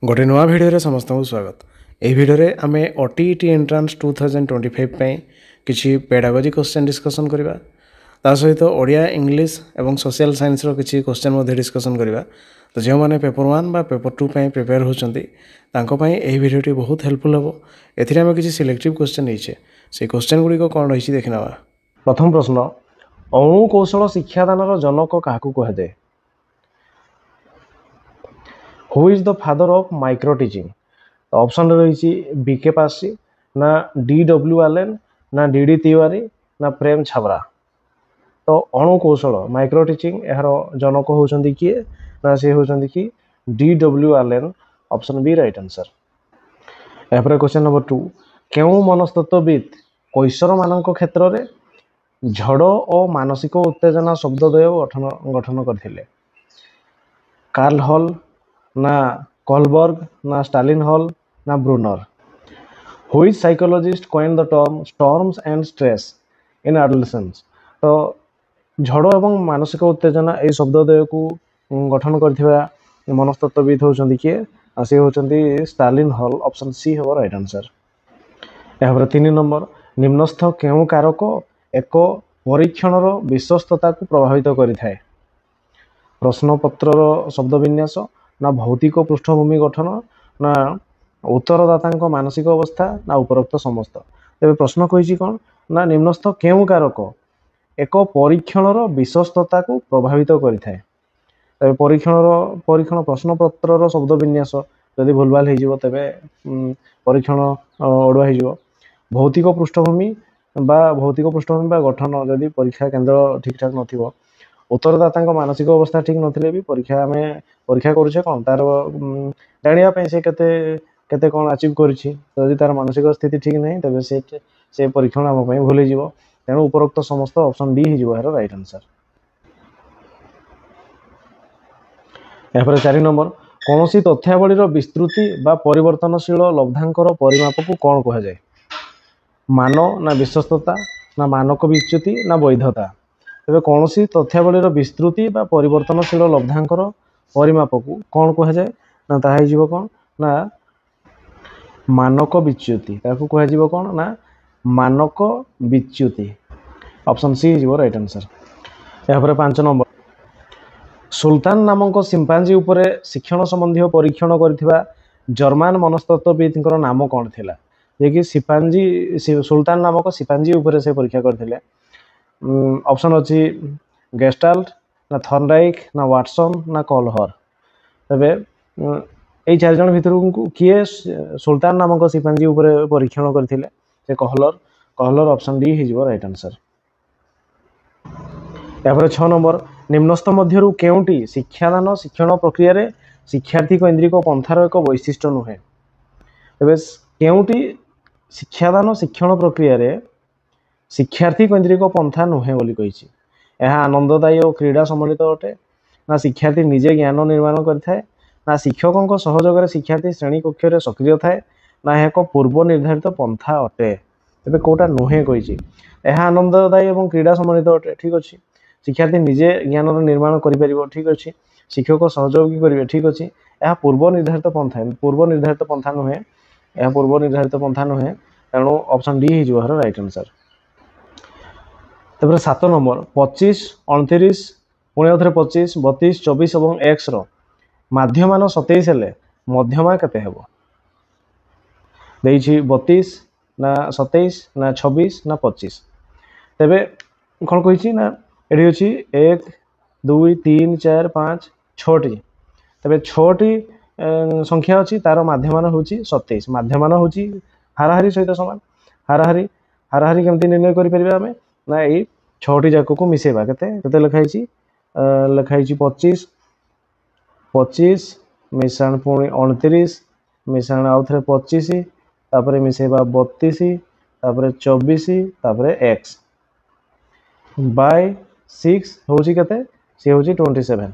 गोटे नुआ भिडियो समस्त को स्वागत। यह भिडियो आम ओटीईटी एंट्रांस 2025 किसी पेडागोजी क्वेश्चन डिस्कसन करवा ता सहित ओडिया इंग्लिश एवं सोशल साइंस रो किसी क्वेश्चन डिस्कसन करवा। तो जो मैंने पेपर 1 बा पेपर 2 प्रिपेयर होती यह भिडियोटी बहुत हेल्पफुल हम। एम किसी सिलेक्टिव क्वेश्चन नहीं से क्वेश्चन गुड़िक कौन रही देखना। प्रथम प्रश्न, अणु कौशल शिक्षादान जनक क्या कहुए? Who is the father of micro teaching? तो ऑप्शन रही बीके पासी, ना डी.डब्ल्यू. आलेन, ना डी.डी. तिवारी, ना प्रेम छाबरा। तो अणु कौशल माइक्रो टीचिंग यार जनक होती किए ना सी होती कि D W. Allen. Option B right answer. यापर क्वेश्चन नंबर 2, क्यों मनस्तत्वविद कैशोर मान क्षेत्र में झड़ और मानसिक उत्तेजना शब्दद्वय गठन करथिले? कार्ल हॉल, ना कोलबर्ग, ना स्टालिन हॉल, ना Bruner? Which psychologist coined the term storms and stress in adolescence? तो झड़ एवं मानसिक उत्तेजना यह शब्दद्वय को गठन करथिबा मनस्तत्वविद होचंदी किए? सी होचंदी स्टालिन हॉल। ऑप्शन सी हम राइट आंसर। यहाँ 3 नंबर, निम्नस्थ केउ कारक एक परीक्षण विश्वस्तता को प्रभावित करिथाए? प्रश्नपत्र शब्द विन्यास, ना भौतिक पृष्ठभूमि गठन, ना उत्तरदाता मानसिक अवस्था, ना उपरोक्त समस्त? तेज प्रश्न कही कौन ना निम्नस्थ केउ कारक एक परीक्षण विश्वस्तता को प्रभावित करिथाए? परीक्षण प्रश्नपत्र शब्द विन्यास जदि भूलभाल हो तेरे परीक्षण अड़ुआ हो। भौतिक पृष्ठभूमि बा गठन जदि परीक्षा केन्द्र ठीक ठाक न, उत्तरदाता मानसिक अवस्था ठीक नथिले भी परीक्षा आम परीक्षा करुचे कौन तार जानापी से केते कौन अचीव करी। तो तार मानसिक स्थिति ठीक नहीं तेज से परीक्षण आम भूल हो। तेणु उपरोक्त समस्त ऑप्शन डी हो राइट आंसर। यहाँ 4 नंबर, कौन सी तथ्यावलीर विस्तृति बा परिवर्तनशील लब्धांकर परिमाप को कौन कहुए? मान, ना विश्वस्तता, ना मानक विच्युति, ना वैधता? तेज कौन सी तथ्यावलीर विस्तृति बा परिवर्तनशील लब्धांकर परिमाप को कौन कहुए? ना ताहा कौन ना मानक विच्युति। कह कौन ना मानक विच्युति। ऑप्शन सी हो राइट आंसर। यहाँ 5 नंबर, सुल्तान नामक सिंपांजी उपरे शिक्षण संबंधी परीक्षण करथिबा जर्मान मनस्तत्वविद नाम कौन थिला? जे कि सुल्तान नामक सिपांजी उपरे से परीक्षा करथिले। ऑप्शन अच्छी गेस्टाल्ट, ना थर्नडाइक, ना वाटसन, ना कॉलहर? तेबे यही 4 जन भितर किए सुल्तान नामक सिपांजी उपरे परीक्षण करथिले? से कहलर। ऑप्शन डी हो राइट आंसर। यहाँ 6 नंबर, निम्नस्थ मध्यरु केउटी शिक्षादान शिक्षण प्रक्रिया रे शिक्षार्थी केन्द्रिक पंथार एक वैशिष्ट्य नुहे? तेज केउटी शिक्षादान शिक्षण प्रक्रिया रे शिक्षार्थी केन्द्रिक पंथा नुहे बोली कही? यह आनंददायी और क्रीड़ा सम्मिलित अटे, ना शिक्षार्थी निजे ज्ञान निर्माण करें, ना शिक्षकों सहयोग शिक्षार्थी श्रेणी कक्ष सक्रिय थाए, ना एक पूर्व निर्धारित पंथा अटे? तेज कौटा नुहे कही? यह आनंददायी और क्रीड़ा सम्मिलित अटे। ठीक अच्छे, शिक्षार्थी निजे ज्ञान निर्माण कर ठीक अच्छे, शिक्षक सहयोग करेंगे ठीक अच्छे। यह पूर्व निर्धारित पंथा नुहे, यह पूर्व निर्धारित पंथा नुहे। तेणु ऑप्शन डी हो राइट आंसर। तब 7 नंबर, 25, 29, पुणी 25, 32, 24 और एक्स मध्यमान 27 हेले मध्यमा केते हेबो? 32, ना 27, ना 26, ना 25? तेबे कौन कही ना ये अच्छी 1, 2, 3, 4, 5, 6टी। तेबे 6टी संख्या अच्छी तार मध्यमान हूँ 27। मध्यमान हूँ हाराहारी सहित सामान। हाराहारी केमती निर्णय करें ना ये 6टी जाक को मिसेबा केते लिखाई लिखाई 25, 25 मिशाण पुणी 29 मिशाण आउ थे 25 तापर मिसेबा 32 तापर 24 तापर एक्स बाय 6 हूँ के सी हूँ 27।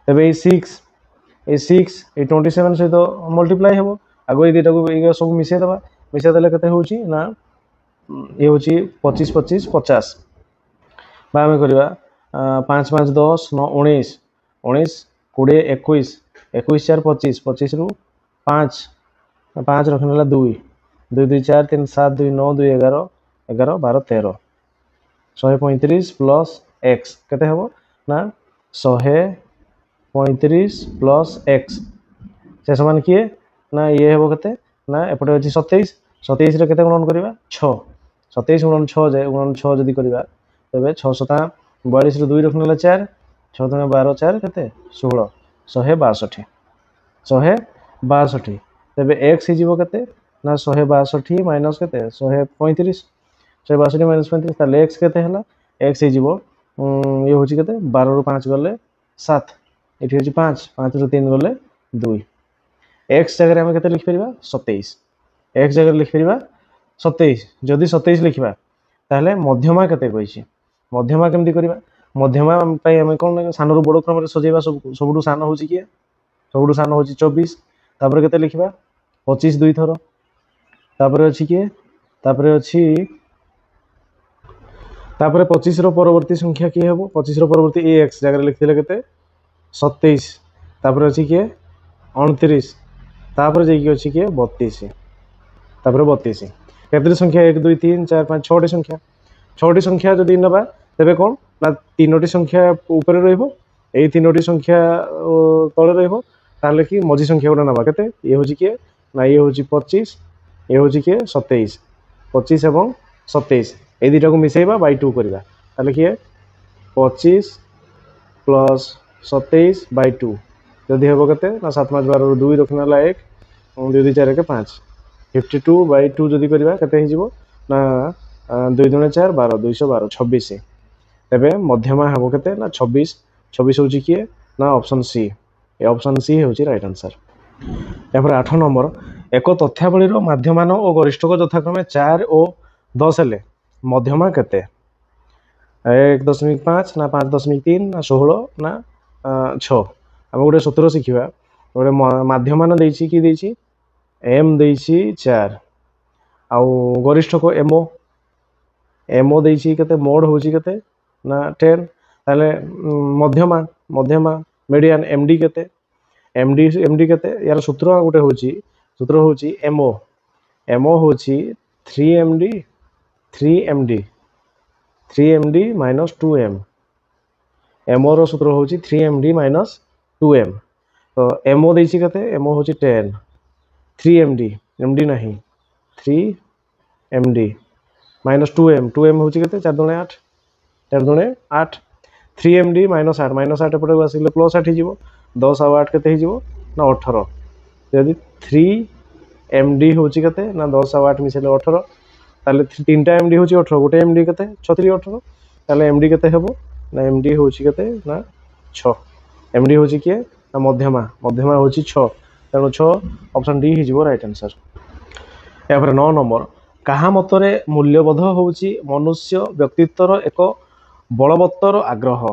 तेज ये 6 ये 27 सहित मल्टीप्लाई हे आगे ये दुटा को सब मिसेदेले के ना ये हूँ 25, 25, 50 आम करवा 5, 5, 10, 9, 19, 19, 20, 21, 21, 4, 25, 25 रु 5 5 रखने 2 2 2 4 3 7 2 9 2 11 11 12 13 135 प्लस एक्स केते हबो ना 135 प्लस एक्स से समान किए ना ये हेबो केते ना एपटे अछि 27 27 रे केते गुणन करबा 6 27 गुणन 6 जाय गुणन 6 जदी करबा तबे 6 7 42 रे 2 रखने 4 6 3 12 4 केते 16 162 162 तबे एक्स हिजिबो केते ना 162 माइनस केते 135 162 माइनस 35 ताले एक्स केते हला एक्स हिजिबो ये होची केते 12 रो 5 गले 7 एठी होची 5 5 रो 3 गले 2 एक्स जगह हम केते लिख परिबा 27 एक्स जगह लिख परिबा 27 जदी 27 लिखबा ताले मध्यमा केते कहिछि मध्यमा केमति करबा मध्यमा पई हम कोन सानो रो बडो क्रम रे सजेबा सबुडू सानो होची के सबुडू सानो होची 24 तापर केते लिखबा 25 दुई थरो तापर अछि के तापर अछि तापर 25 रो परवर्ती संख्या की हेबो 25 रो परवर्ती ए एक्स जगह लिखथिले केते 27 तापर अछि के 29 तापर जे की अछि के 32 तापर 32 केते संख्या 1 2 3 4 5 6 टी संख्या जदी नबा तबे कोन ना तीनोटी संख्या ऊपर रहइबो एई तीनोटी संख्या तळे रहइबो ताले की मझी संख्या गुडा नबा केते ये होची के ना ये होची 25 ये होची के 27 25 एवं 27 ए दुटा को मिसेबा बाय 2 करबा ताले कि 25 प्लस 27 बाय 2 जदी हेबो केते ना 7 5 12 2 रखनाला 1 2 2 4 के 5 52 बाय 2 जदी करबा केते हिजिबो ना 2 2 4 12 212 26 तबे मध्यमा हेबो केते ना 26 26 होची कि ना option C A option C होची राइट आंसर एपर 8 नंबर एक तथ्यावली रो माध्यमान और गरिष्ठक यथाक्रमे 4 और 10 हेले मध्यमा केते 1.5 ना 5.3 ना 16 ना 6 हम गोटे सूत्र शिखिबा गोटे माध्यमान देछि कि देछि एम देछि 4 आ गरिष्ठक एमओ एमओ देछि केते मोड होछि केते ना 10 ताले मध्यमा मध्यमा मीडियन एमडी केते एमडी केते यार सूत्र गोटे होछि एमओ एमओ होछि 3md 3md minus 2m ammo रो सूत्र होछि 3md माइनस 2m तो एमओ देछि केते एमओ होछि 10 3md md नहीं 3md माइनस 2m होछि केते 4 दुणे 8 4 दुणे 8 3md माइनस 8 एपटे आसिले प्लस 8 हिजिवो 10 और 8 केते हिजिवो ना 18 यदि 3md होछि केते ना 10 और 8 मिसेले 18 ताले तीनटा एमडी होछि 18 गोटे एमडी केते 36 18 ताले एमडी केते हेबो ना एमडी होछि केते ना 6 एमडी होछि के ना मध्यमा मध्यमा होछि 6 तेनो 6 ऑप्शन डी हिजिवो राइट आंसर एपर 9 नंबर कहा मतरे मूल्यबोध होछि मनुष्य व्यक्तित्वर एक बलवत्तर आग्रह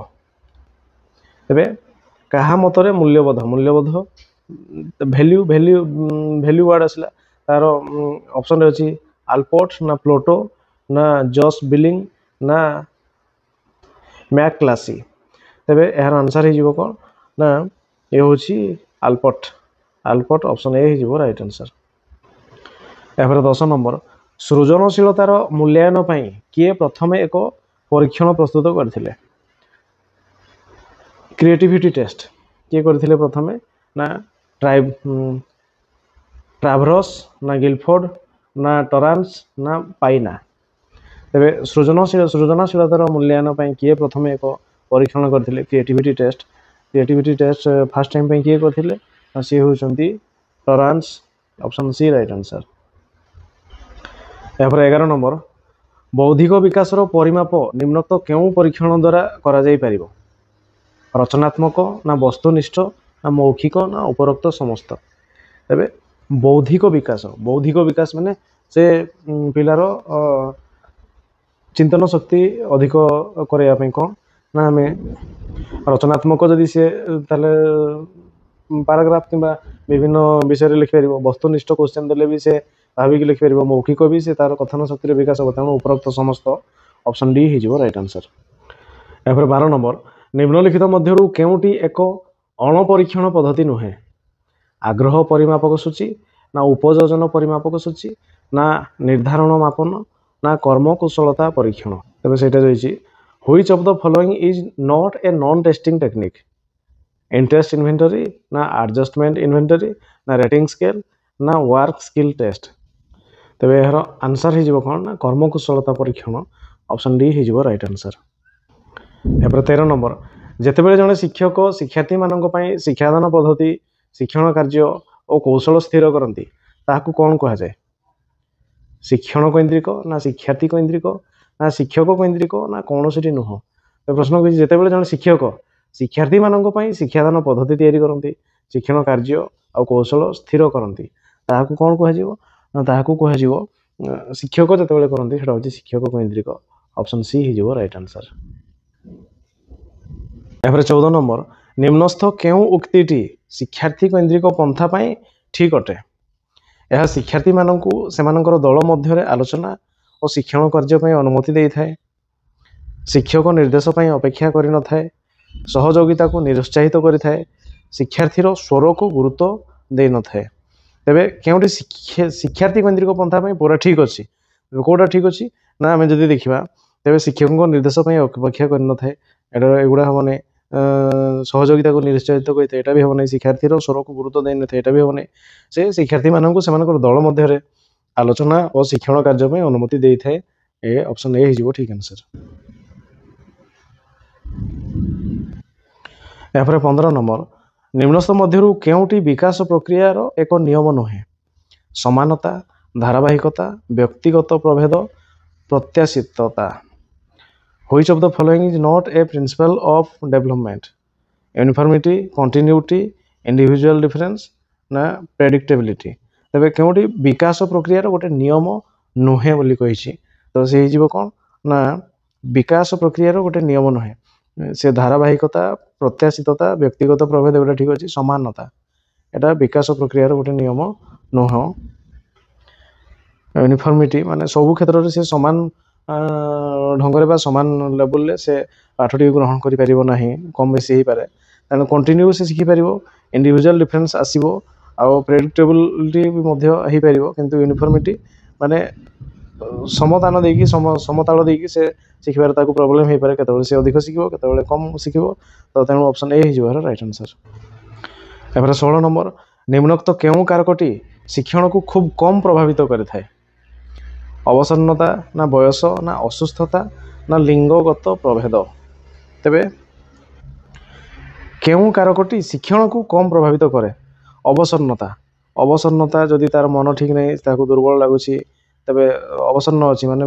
तबे कहा मतरे मूल्यबोध मूल्यबोध वैल्यू वैल्यू वैल्यू वर्ड असला तार ऑप्शन रे अछि अल्पोर्ट ना प्लोटो ना जॉस बिलिंग ना मैक क्लासी तबे एहर आंसर हिजिबो कोन ना ए होछि अल्पोर्ट ऑप्शन ए हिजिबो राइट आंसर एपर 10 नंबर सृजनशीलतार मूल्यांकन पई किए प्रथमे एक परीक्षण प्रस्तुत करथिले क्रिएटिविटी टेस्ट किए करथिले प्रथमे ना ट्रावर्स ना गिलफोर्ड ना टरांस ना पाइना तबे सृजनशीलतार मूल्यांकन पई किए प्रथमे एक परीक्षण करथिले क्रिएटिविटी टेस्ट फर्स्ट टाइम पई किए करथिले सी होचंती टरांस ऑप्शन सी राइट आंसर एपर 11 नंबर बौद्धिक विकासर परिमाप निम्नोक्त केउ परीक्षण द्वारा करा जाई परिबो रचनात्मक ना वस्तुनिष्ठ ना मौखिक ना उपरोक्त समस्त तबे बौद्धिक विकास माने से पिलार चिंतन शक्ति अधिक करया पई कोन ना हमें रचनात्मक जदि से ताले पैराग्राफ किबा विभिन्न विषय रे लिख परिबो वस्तुनिष्ठ क्वेश्चन देले भी से भाबी के लिख परिबो मौखिक भी से तार कथन शक्ति रे विकास बतानो उपरोक्त समस्त ऑप्शन डी हिजिबो राइट आंसर एपर 12 नंबर निम्नलिखित मध्यरु केउटी एक अण परीक्षण पद्धति नुहे आग्रह परिमापक सूची ना उपयोजन परिमापक सूची ना निर्धारण मापन ना कर्मकुशलता परीक्षण तेज से which of the following is not a non testing technique interest inventory ना एडजस्टमेंट इन्वेंटरी ना रेटिंग स्केल ना वर्क स्किल टेस्ट तेज यार आंसर हो कौन ना कर्मकुशलता परीक्षण ऑप्शन डी हो राइट आंसर। यापर 13 नंबर जितेबाला जड़े शिक्षक शिक्षार्थी मानक शिक्षादान पद्धति शिक्षण कार्य और कौशल स्थिर करती ताकू कौन कह जाए शिक्षण केन्द्रिक ना शिक्षार्थी केन्द्रिक ना शिक्षक केन्द्रिक ना कौन सी नुह तो प्रश्न कही जितेबाला जड़े शिक्षक शिक्षार्थी मानक शिक्षादान पद्धति तैयारी करती शिक्षण कार्य और कौशल स्थिर करती ताकू कौन कह शिक्षक जितेबाला करती सेटा हूँ शिक्षक केन्द्रिक ऑप्शन सी हो राइट आंसर। यापर 14 नंबर निम्नस्थ क्यों उक्ति शिक्षार्थी केन्द्रिक पंथा ठीक अटे यह शिक्षार्थी मानक से दल मध्य आलोचना और शिक्षण कार्य अनुमति दे था शिक्षक निर्देश अपेक्षा कर न था सहयोगिता को निरुत्साहित करें शिक्षार्थीर स्वर को गुरुत्व दे न था तेरे क्योंटी शिक्षार्थी केन्द्रिक पंथा पूरा ठीक अच्छी कौटा ठीक अच्छी ना आम जब देखा तेरे शिक्षकों निर्देश अपेक्षा कर न था एगुड़ा हमने सहयोगिता को निरुत्साहित करते यहाँ भी हम नहीं शिक्षार्थीर स्वर को गुरुत्व दे ना यहाँ भी हम नहीं से शिक्षार्थी मानक से दल मध्य आलोचना और शिक्षण कार्य अनुमति दे था ये ऑप्शन ए हो ठीक आंसर। यापर 15 नंबर निम्नस्थ मध्य केउटी विकास प्रक्रिया एक नियम नुहे समानता धारावाहिकता व्यक्तिगत प्रभेद प्रत्याशितता which of the following is not a principle of development uniformity continuity individual difference ना प्रेडिक्टेबिलिटी तेरे क्योंटी विकास प्रक्रिया गोटे नियम नुहे बोली कही तो सी कौन ना विकास प्रक्रिया गोटे नियम नुहे से धारावाहिकता प्रत्याशितता व्यक्तिगत प्रभेद गोटे ठीक अच्छे समानता यहाँ विकास प्रक्रिया गोटे नियम नुह यूनिफॉर्मिटी माने सबू क्षेत्र में से सामान ढंग सामान लेवल से पाठटी ग्रहण करना कम बेसी हो पाए तेना कंटिन्यू से शिखिपार इंडिविजुअल डिफरेंस आसो आउ प्रेडिक्टेबिलिटी भी पार किंतु यूनिफॉर्मिटी माने समतान देकी समताल देकी से शिखबार प्रोब्लेम हो पाए केतबेले से अधिक शिखिबो केतबेले कम शिखिबो तो तेणु ऑप्शन ए हो राइट आंसर। यापर 16 नंबर निम्नोक्त केउं कारकटी शिक्षण को खूब कम प्रभावित करें अवसन्नता ना बयस ना असुस्थता ना लिंगगत प्रभेद तेबे केउं कारकटी शिक्षण को कम प्रभावित करे अवसन्नता अवसन्नता जदि तार मन ठीक नहीं ताको दुर्बल लगुच तेबे अवसन्न अच्छी माने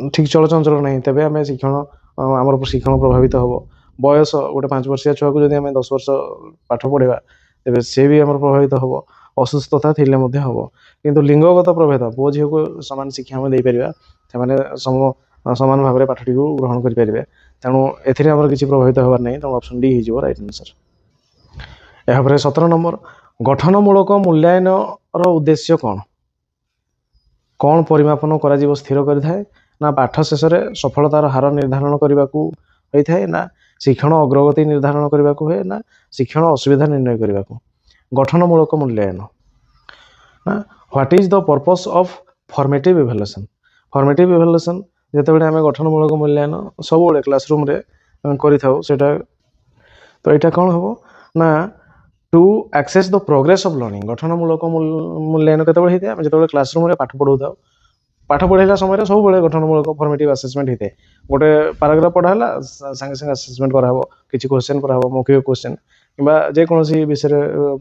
ठीक चलचंचल नहीं तेबे आम शिक्षण आमर शिक्षण प्रभावित हम बयस गोटे 5 वर्षीय छुआ को जब आम 10 वर्ष पाठ पढ़ा तेबे से भी आमर प्रभावित हम असुस्थता थिले मध्य हम किंतु लिंगगत प्रभेद पुओ झील को सामान शिक्षा आम दे पारिबा से सामान भाव में पाठटी को ग्रहण करेंगे तेणु एमर किसी प्रभावित होबार नहीं तेणु ऑप्शन डी हो राइट आंसर। यापर 17 नंबर गठनमूलक मूल्यांकन उद्देश्य कौन कौन परिमापन कर स्थिर करें ना पाठ शेष सफलतार हार निर्धारण करने को होता है ना शिक्षण अग्रगति निर्धारण करने को हुए ना शिक्षण असुविधा निर्णय करने को गठनमूलक मूल्यांकन ना what is the purpose of formative evaluation formative evaluation जितेबाला आम गठनमूलक मूल्यांकन सब क्लासरूम करेटा तो यहाँ कौन हम ना to access the progress of learning गठनमूलक मूल्यांकन केतबेले होता है जो क्लासरूम पाठ पढ़ाऊ पाठ पढ़ाला समय सब गठनमूलक फॉर्मेटिव असेसमेंट होता है गोटे पैराग्राफ पढ़ाला सांगे सांगे असेसमेंट कराहब किसी क्वेश्चन कराहब मौखिक क्वेश्चन किंबा जेकोसी विषय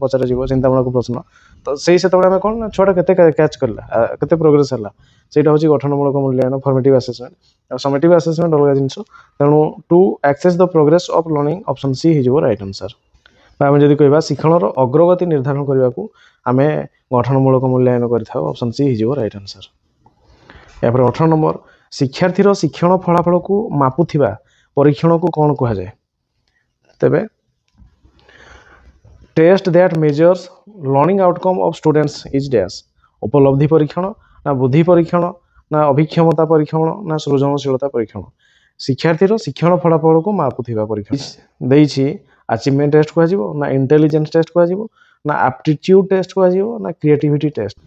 पचार चिंतामूलक प्रश्न तो से कौन छुआ के कैच करला केते प्रोग्रेस है सेटा हूँ गठनमूलक मूल्यांकन फॉर्मेटिव असेसमेंट समेटिव असेसमेंट अलग जिन तेणु to access the progress of learning option C हो राइट आंसर। आम जब कह शिक्षण अग्रगति निर्धारण करने को आम गठनमूलक मूल्यांकन कर ऑप्शन सी हो राइट आंसर। यापर 18 नंबर शिक्षार्थीर शिक्षण फलाफल को मापुथिबा परीक्षण को कौन कह जाए तेबे test that measures learning outcome of students is dash उपलब्धि परीक्षण ना बुद्धि परीक्षण ना अभिक्षमता परीक्षण ना सृजनशीलता परीक्षण शिक्षार्थीर शिक्षण फलाफल को मापुथिबा परीक्षण देइछि अचिवमेंट टेस्ट कह इंटेलिजेंस टेस्ट कह ना एप्टीट्यूड टेस्ट कह ना क्रिएटिविटी टेस्ट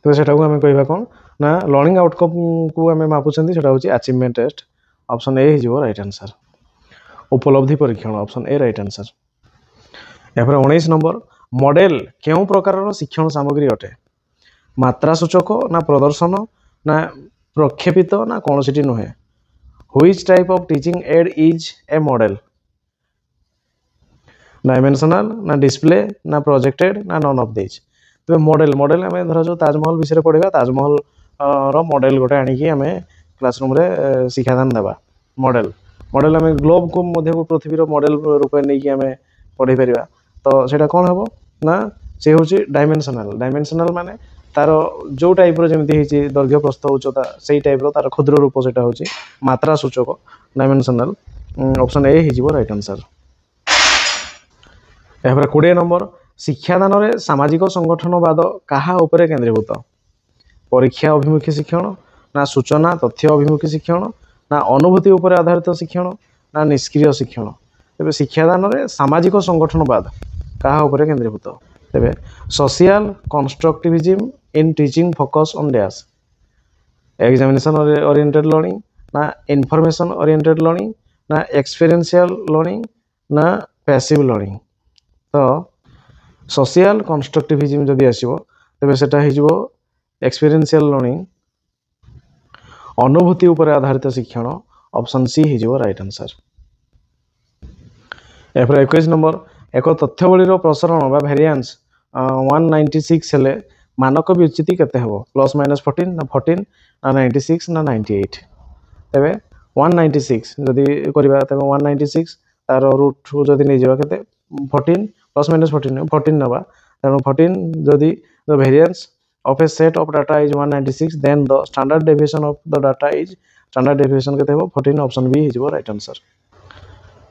तो सेटा को आम कह कौन ना लर्निंग आउटकम को आम मापुंट से अचिवमेंट टेस्ट ऑप्शन ए हो राइट आंसर उपलब्धि परीक्षण ऑप्शन ए राइट आंसर यापर 19 नंबर मॉडल केउं प्रकार शिक्षण सामग्री अटे मात्रा सूचक ना प्रदर्शन ना प्रक्षेपित ना कौन सी नुहे which type of teaching add is a model dimensional ना डिस्प्ले ना प्रोजेक्टेड ना नॉन ऑफ दिस तो मॉडल मॉडल आम धर जो ताजमहल विषय पढ़ा ताजमहल रो मॉडल गोटे आनिकी आम क्लासरूम रे शिक्षादान देवा मॉडल मॉडल आम ग्लोब को मध्य पृथ्वी मॉडल रूपे नहीं आम पढ़ी पार तो सेटा कौन हम ना से हूँ डायमेंशनल डायमेंशनल माने तार जो टाइप जमी दैर्घ्य प्रस्थ उच्चता से टाइप तार क्षुद्र रूप से हूँ मात्रा सूचक डायमेंशनल ऑप्शन ए हो राइट आंसर यापर 20 नंबर शिक्षादान में सामाजिक संगठनवाद कहा उपरे केंद्रीभूत परीक्षा अभिमुखी शिक्षण ना सूचना तथ्य अभिमुखी शिक्षण ना अनुभूति उपर आधारित शिक्षण ना निष्क्रिय शिक्षण तेरे शिक्षादान में सामाजिक संगठनवाद कहा उपरे केंद्रीभूत तेरे social constructivism in teaching focus on dash examination oriented learning ना इनफॉरमेशन ओरिएंटेड लर्निंग ना एक्सपीरियंशियल लर्निंग ना पैसिव लर्निंग तो सोशल कंस्ट्रक्टिविज्म जदि आसो तेरे सेटा हो एक्सपीरियंशियल लर्निंग अनुभूति उपर आधारित शिक्षण ऑप्शन सी हो राइट आंसर यापर 21 नंबर एक तथ्यवलीर प्रसारण बा वेरिएंस 196 हेले मानक विच्युति केते हेबो प्लस माइनस 14 ना 14 ना 96 ना 98 तेबे 196 जदि करबा तेबे 196 तार रूट जदि नै जेबा केते 14 प्लस माइनस 14 नवा तेणु 14 जदि the variance of a set of data is 196 then the standard deviation of the data is standard deviation केते हेबो 14 ऑप्शन बी हिजबो राइट आंसर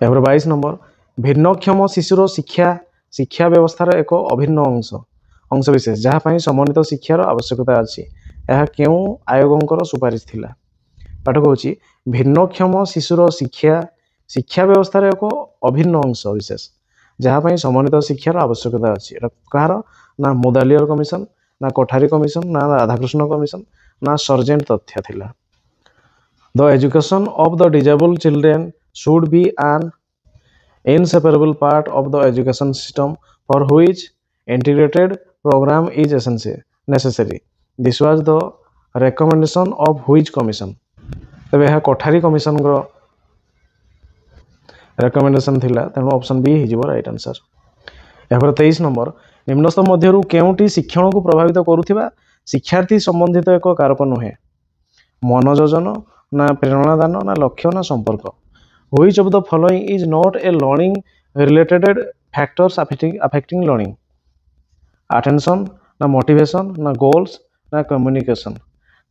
यापर 22 नंबर भिन्नक्षम शिशुर शिक्षा शिक्षा व्यवस्थार एक अभिन्न अंश विशेष जहाँ पई समन्वित शिक्षार आवश्यकता अछि यह केउ आयोगंकर सुपारिश थिला पाठ कहूची भिन्नक्षम शिशुर शिक्षा शिक्षा व्यवस्थार एक अभिन्न अंश विशेष जहाँ पई समन्वित शिक्षार आवश्यकता अछि कहार ना मोदालियर कमिशन ना कोठारी कमिशन ना राधाकृष्ण कमिशन ना सर्जेंट तथ्य थिला the education of the disabled children should be an inseparable part of the education system for which integrated program is necessary this was the recommendation of which commission तबे यह Kothari commission रो recommendation थिला तेणु option B हिजबो right answer यापर 23 number निम्नस्थ मध्यरु केउटी शिक्षण को प्रभावित करुथिबा शिक्षार्थी संबंधित एक कारक नुहे मनोयोजन ना प्रेरणादान ना लक्ष्य ना संपर्क which of the following is not A learning related factors affecting learning attention ना मोटिवेशन ना गोल्स ना कम्युनिकेशन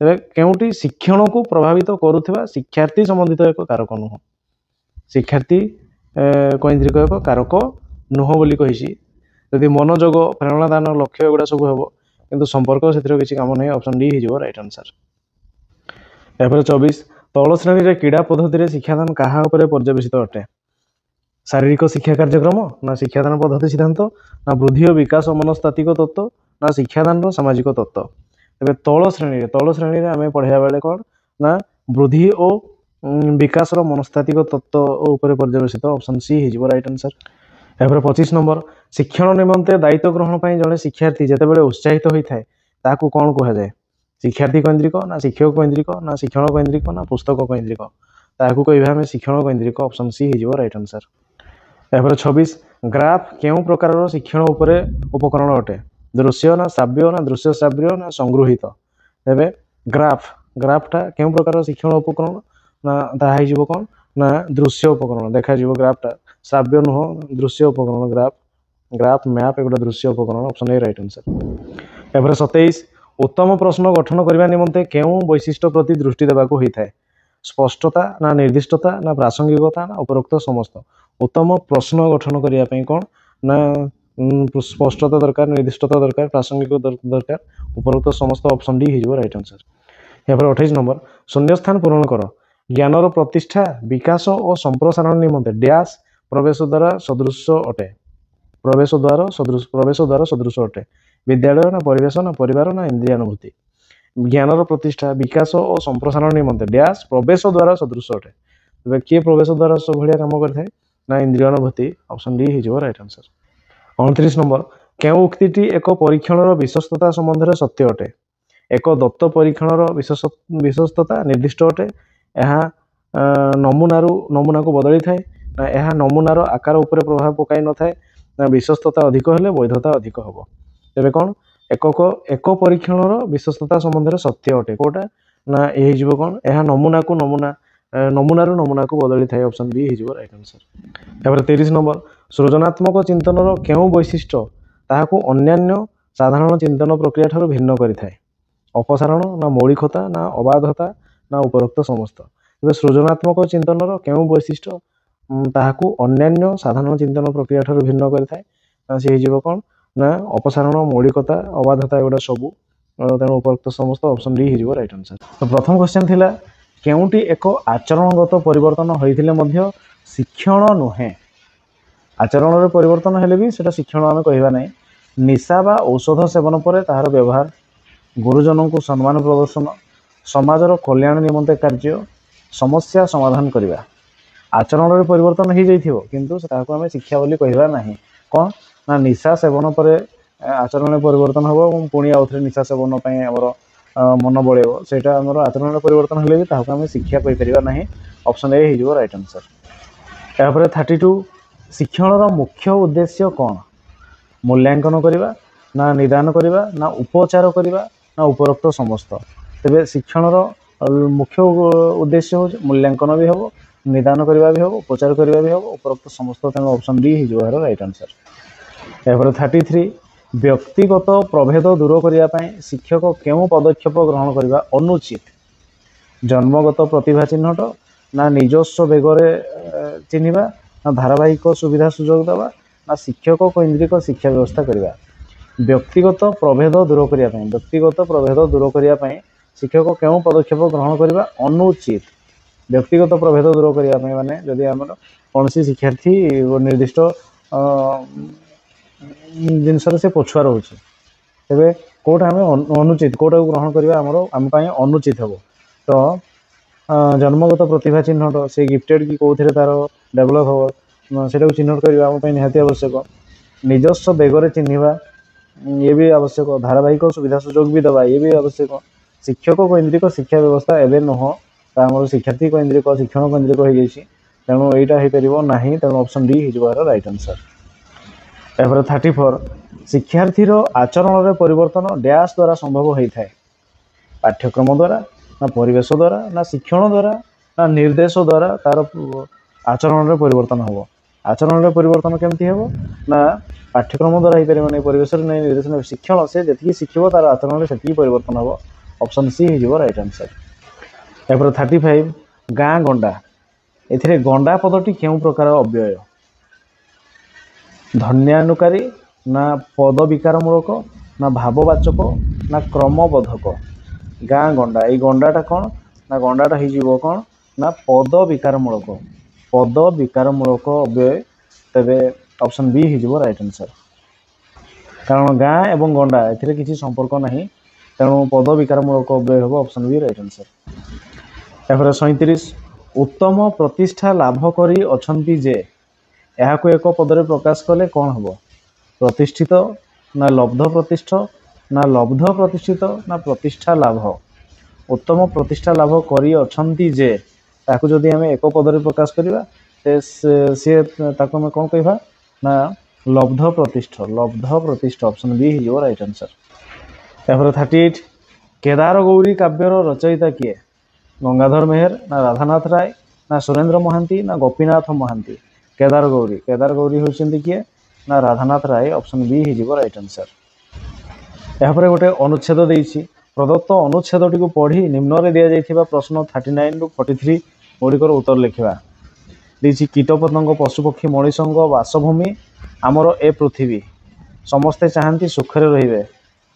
तेबे केउटी शिक्षण को प्रभावित करुथिबा शिक्षार्थी संबंधित एक कारक नुह शिक्षार्थी केन्द्रिक एक कारक नुह बोली कहिछि यदि मनोजोग प्रेरणादान लक्ष्य एगुड़ा सब हम किंतु संपर्क से किसी काम नहीं ऑप्शन डी हो राइट आंसर यापर 24 तल श्रेणी रे क्रीड़ा पद्धति शिक्षादान कहा पर्यवेसित अटे शारीरिक शिक्षा कार्यक्रम ना शिक्षादान पद्धति सिद्धांत ना वृद्धि और विकास मनस्तात्विक तत्व ना शिक्षादान सामाजिक तत्व तेज तल श्रेणी आम पढ़ाया बेले कौन ना वृद्धि और विकास मनस्तात्विक तत्व पर्यवेसित ऑप्शन सी हो राइट आंसर यापर 25 नंबर शिक्षण निमंते दायित्व ग्रहण पर जड़े शिक्षार्थी जितेबाला उत्साहित होता है ताकू कौन कहुए शिक्षार्थी केन्द्रिक ना शिक्षक केन्द्रिक ना शिक्षण केन्द्रिक ना पुस्तक केन्द्रिक ताकू कह आम शिक्षण केन्द्रिक ऑप्शन सी हो राइट आंसर यापर 26 ग्राफ केउं प्रकार शिक्षण उपकरण अटे दृश्य ना श्राव्य ना दृश्य श्राव्य ना संगृहित तेरे ग्राफटा केउं प्रकार शिक्षण उपकरण ना ताहा कौन ना दृश्य उपकरण देखा ग्राफटा श्राव्य नुह दृश्य उपकरण ग्राफ मैप एगुड़ा दृश्य उपकरण ऑप्शन ए राइट आंसर यापर 27 उत्तम प्रश्न गठन करने निमंते केउं वैशिष्ट्य प्रति दृष्टि देबाकू होता है स्पष्टता ना निर्दिष्टता ना प्रासंगिकता ना उपरोक्त समस्त उत्तम प्रश्न गठन करने कौन ना स्पष्टता दरकार निर्दिष्टता दरकार प्रासंगिक दरकार उपरोक्त समस्त ऑप्शन डी हो राइट आंसर यापर 28 नंबर शून्य स्थान पूरण कर ज्ञानर प्रतिष्ठा विकास और संप्रसारण निमंते डैश प्रवेश द्वार सदृश अटे प्रवेश द्वार सदृश अटे विद्यालय ना परिवेश ना परिवार ना इंद्रियानुभूति ज्ञानर प्रतिष्ठा विकास और संप्रसारण निमंते डैश प्रवेश द्वार सदृश अटे तेज किए प्रवेश द्वार सब भाया कम करें ना इंद्रियानुभूति ऑप्शन डी हो राइट आंसर 29 नंबर केउ उक्तिटी एक परीक्षणर विश्वस्तता संबंध में सत्य अटे एक दत्त परीक्षणर विश्वस्तता निर्दिष्ट अटे यह नमूना को बदली थाए ना यह नमूनार आकार उपर प्रभाव पकाई न थाए ना विश्वस्तता अधिक हेले वैधता अधिक हम तेरे कौन एक परीक्षणर विश्वस्तता संबंध में सत्य अटे कौटा ना ये कौन यह नमूना को नमूना को बदली थाए ऑप्शन बी हो राइट आंसर 30 नंबर सृजनात्मक चिंतनर केउ वैशिष्ट्य ताहाकू अन्यान्य साधारण चिंतन प्रक्रिया ठारू भिन्न करिथाए अपसारण ना मौलिकता ना अबाधता ना उपरोक्त समस्त तेज सृजनात्मक चिंतनर केउ वैशिष्ट्य ताहाकू अन्यान्य साधारण चिंतन प्रक्रिया ठारू भिन्न करिथाए से हो कौन ना अपसारण मौलिकता अबाधता एगुड़ा सबू तेणु उपरोक्त समस्त ऑप्शन डी हो राइट आंसर तो प्रथम क्वेश्चन थिला केउटी एक आचरणगत परिवर्तन होइथिले मध्य शिक्षण नुहे आचरण परिवर्तन हेले भी सेटा शिक्षण आम कहवा ना निशा बा औषध सेवन पर ताहार व्यवहार गुरुजन को सम्मान प्रदर्शन समाजर कल्याण निमंते कार्य समस्या समाधान करवा आचरण परिवर्तन हो जाइथिबो किंतु ताहाको आम शिक्षा बोली कहवा नाही कौन ना निशा सेवन पर आचरण परिवर्तन हम पुणी आउ थे निशा सेवन आमर मन बड़ेब से आचरण परिवर्तन हेले भी ताहाको आम शिक्षा कहीपर ना ऑप्शन ए हो राइट आंसर यापर 32 शिक्षणर मुख्य उद्देश्य कौन मूल्यांकन करवा ना निदान करवा ना उपचार करवा ना उपरोक्त समस्त तेरे शिक्षणर मुख्य उद्देश्य हो मूल्यांकन भी हम निदान करवा भी हम उपचार करवा भी हम उपरोक्त समस्त तेणु ऑप्शन डी हो राइट आंसर यापर 33 व्यक्तिगत प्रभेद दूर करने शिक्षक केउ पदक्षेप ग्रहण करने अनुचित जन्मगत प्रतिभा चिन्हट ना निजस्व बेगरे चिन्हवा ना धारावाहिक सुविधा सुजोग देवा ना शिक्षक केन्द्रिक शिक्षा व्यवस्था करवा व्यक्तिगत प्रभेद दूर करने शिक्षक केउ पदक्षेप ग्रहण करने अनुचित व्यक्तिगत प्रभेद दूर करने माने जदि आम कौन शिक्षार्थी निर्दिष्ट जिनस से पछुआ रोचे तेरे कौटा आम अनुचित कौटा को ग्रहण करवा आम अनुचित हम तो जन्मगत प्रतिभा चिन्हट से गिफ्टेड कि कौन तार डेभलप हम से चिन्हट करने निहाती आवश्यक निजस्व बेगरे चिन्हवा ये भी आवश्यक धारावाहिक सुविधा सुजोग भी दवा ये भी आवश्यक शिक्षक केन्द्रिक शिक्षा व्यवस्था एवं नुह आम शिक्षार्थी केन्द्रिक शिक्षण केन्द्रिक हो जाए तेणु यहाँ हो पार ना तेणु ऑप्शन डी हो राइट आंसर यापर 34 शिक्षार्थीर आचरण परिवर्तन डैश द्वारा संभव होता है पाठ्यक्रम द्वारा ना परिवेश द्वारा ना शिक्षण द्वारा ना निर्देश द्वारा तार आचरण परिवर्तन हम आचरण परिवर्तन केमती हम ना पाठ्यक्रम द्वारा हो पारे परिवेश नहीं निर्देश नहीं शिक्षण से जी शिखब तार आचरण से परिवर्तन हम ऑप्शन सी हो राइट आंसर यापर 35 गाँ गंडा ए गंडा पदटी क्यों प्रकार अव्यय धन्यानुकारी ना पद विकारमूलक ना भाववाचक ना क्रमबोधक गाँ गंडा ये गंडाटा कौन ना गंडाटा हो कौन ना पद विकारमूलक अव्यय तेरे ऑप्शन बी हो राइट आंसर कारण गाँ एवं गंडा ए किसी संपर्क नहीं तेणु पद विकारमूलक अव्यय हम ऑप्शन बी राइट आंसर यापर 37 उत्तम प्रतिष्ठा लाभ करी अछंती जे यह एक पदरे प्रकाश कले कौन हम प्रतिष्ठित ना लब्ध प्रतिष्ठ ना लब्ध प्रतिष्ठित ना प्रतिष्ठा लाभ उत्तम प्रतिष्ठा लाभ करी अछंती जे ताकू जदि आम एक पदरे प्रकाश करवा सी कौन कहवा ना लब्ध प्रतिष्ठ ऑप्शन बी हो राइट आंसर यापर 38 केदार गौरी काव्यर रचयिता किए गंगाधर मेहर ना राधानाथ राय ना सुरेंद्र महांती ना गोपीनाथ महांती केदार गौरी होती किए ना राधानाथ राय ऑप्शन बी हो राइट आंसर यापर गोटे अनुच्छेद देछि प्रदत्त अनुच्छेद टी पढ़ी निम्न रे दिया जाइथिबा प्रश्न 39 रु 43 गुड़िकर उत्तर लिखा देछि कीटपतंग पशुपक्षी मणिसंग बासभूमि आमर ए पृथ्वी समस्ते चाहती सुखरे रहिबे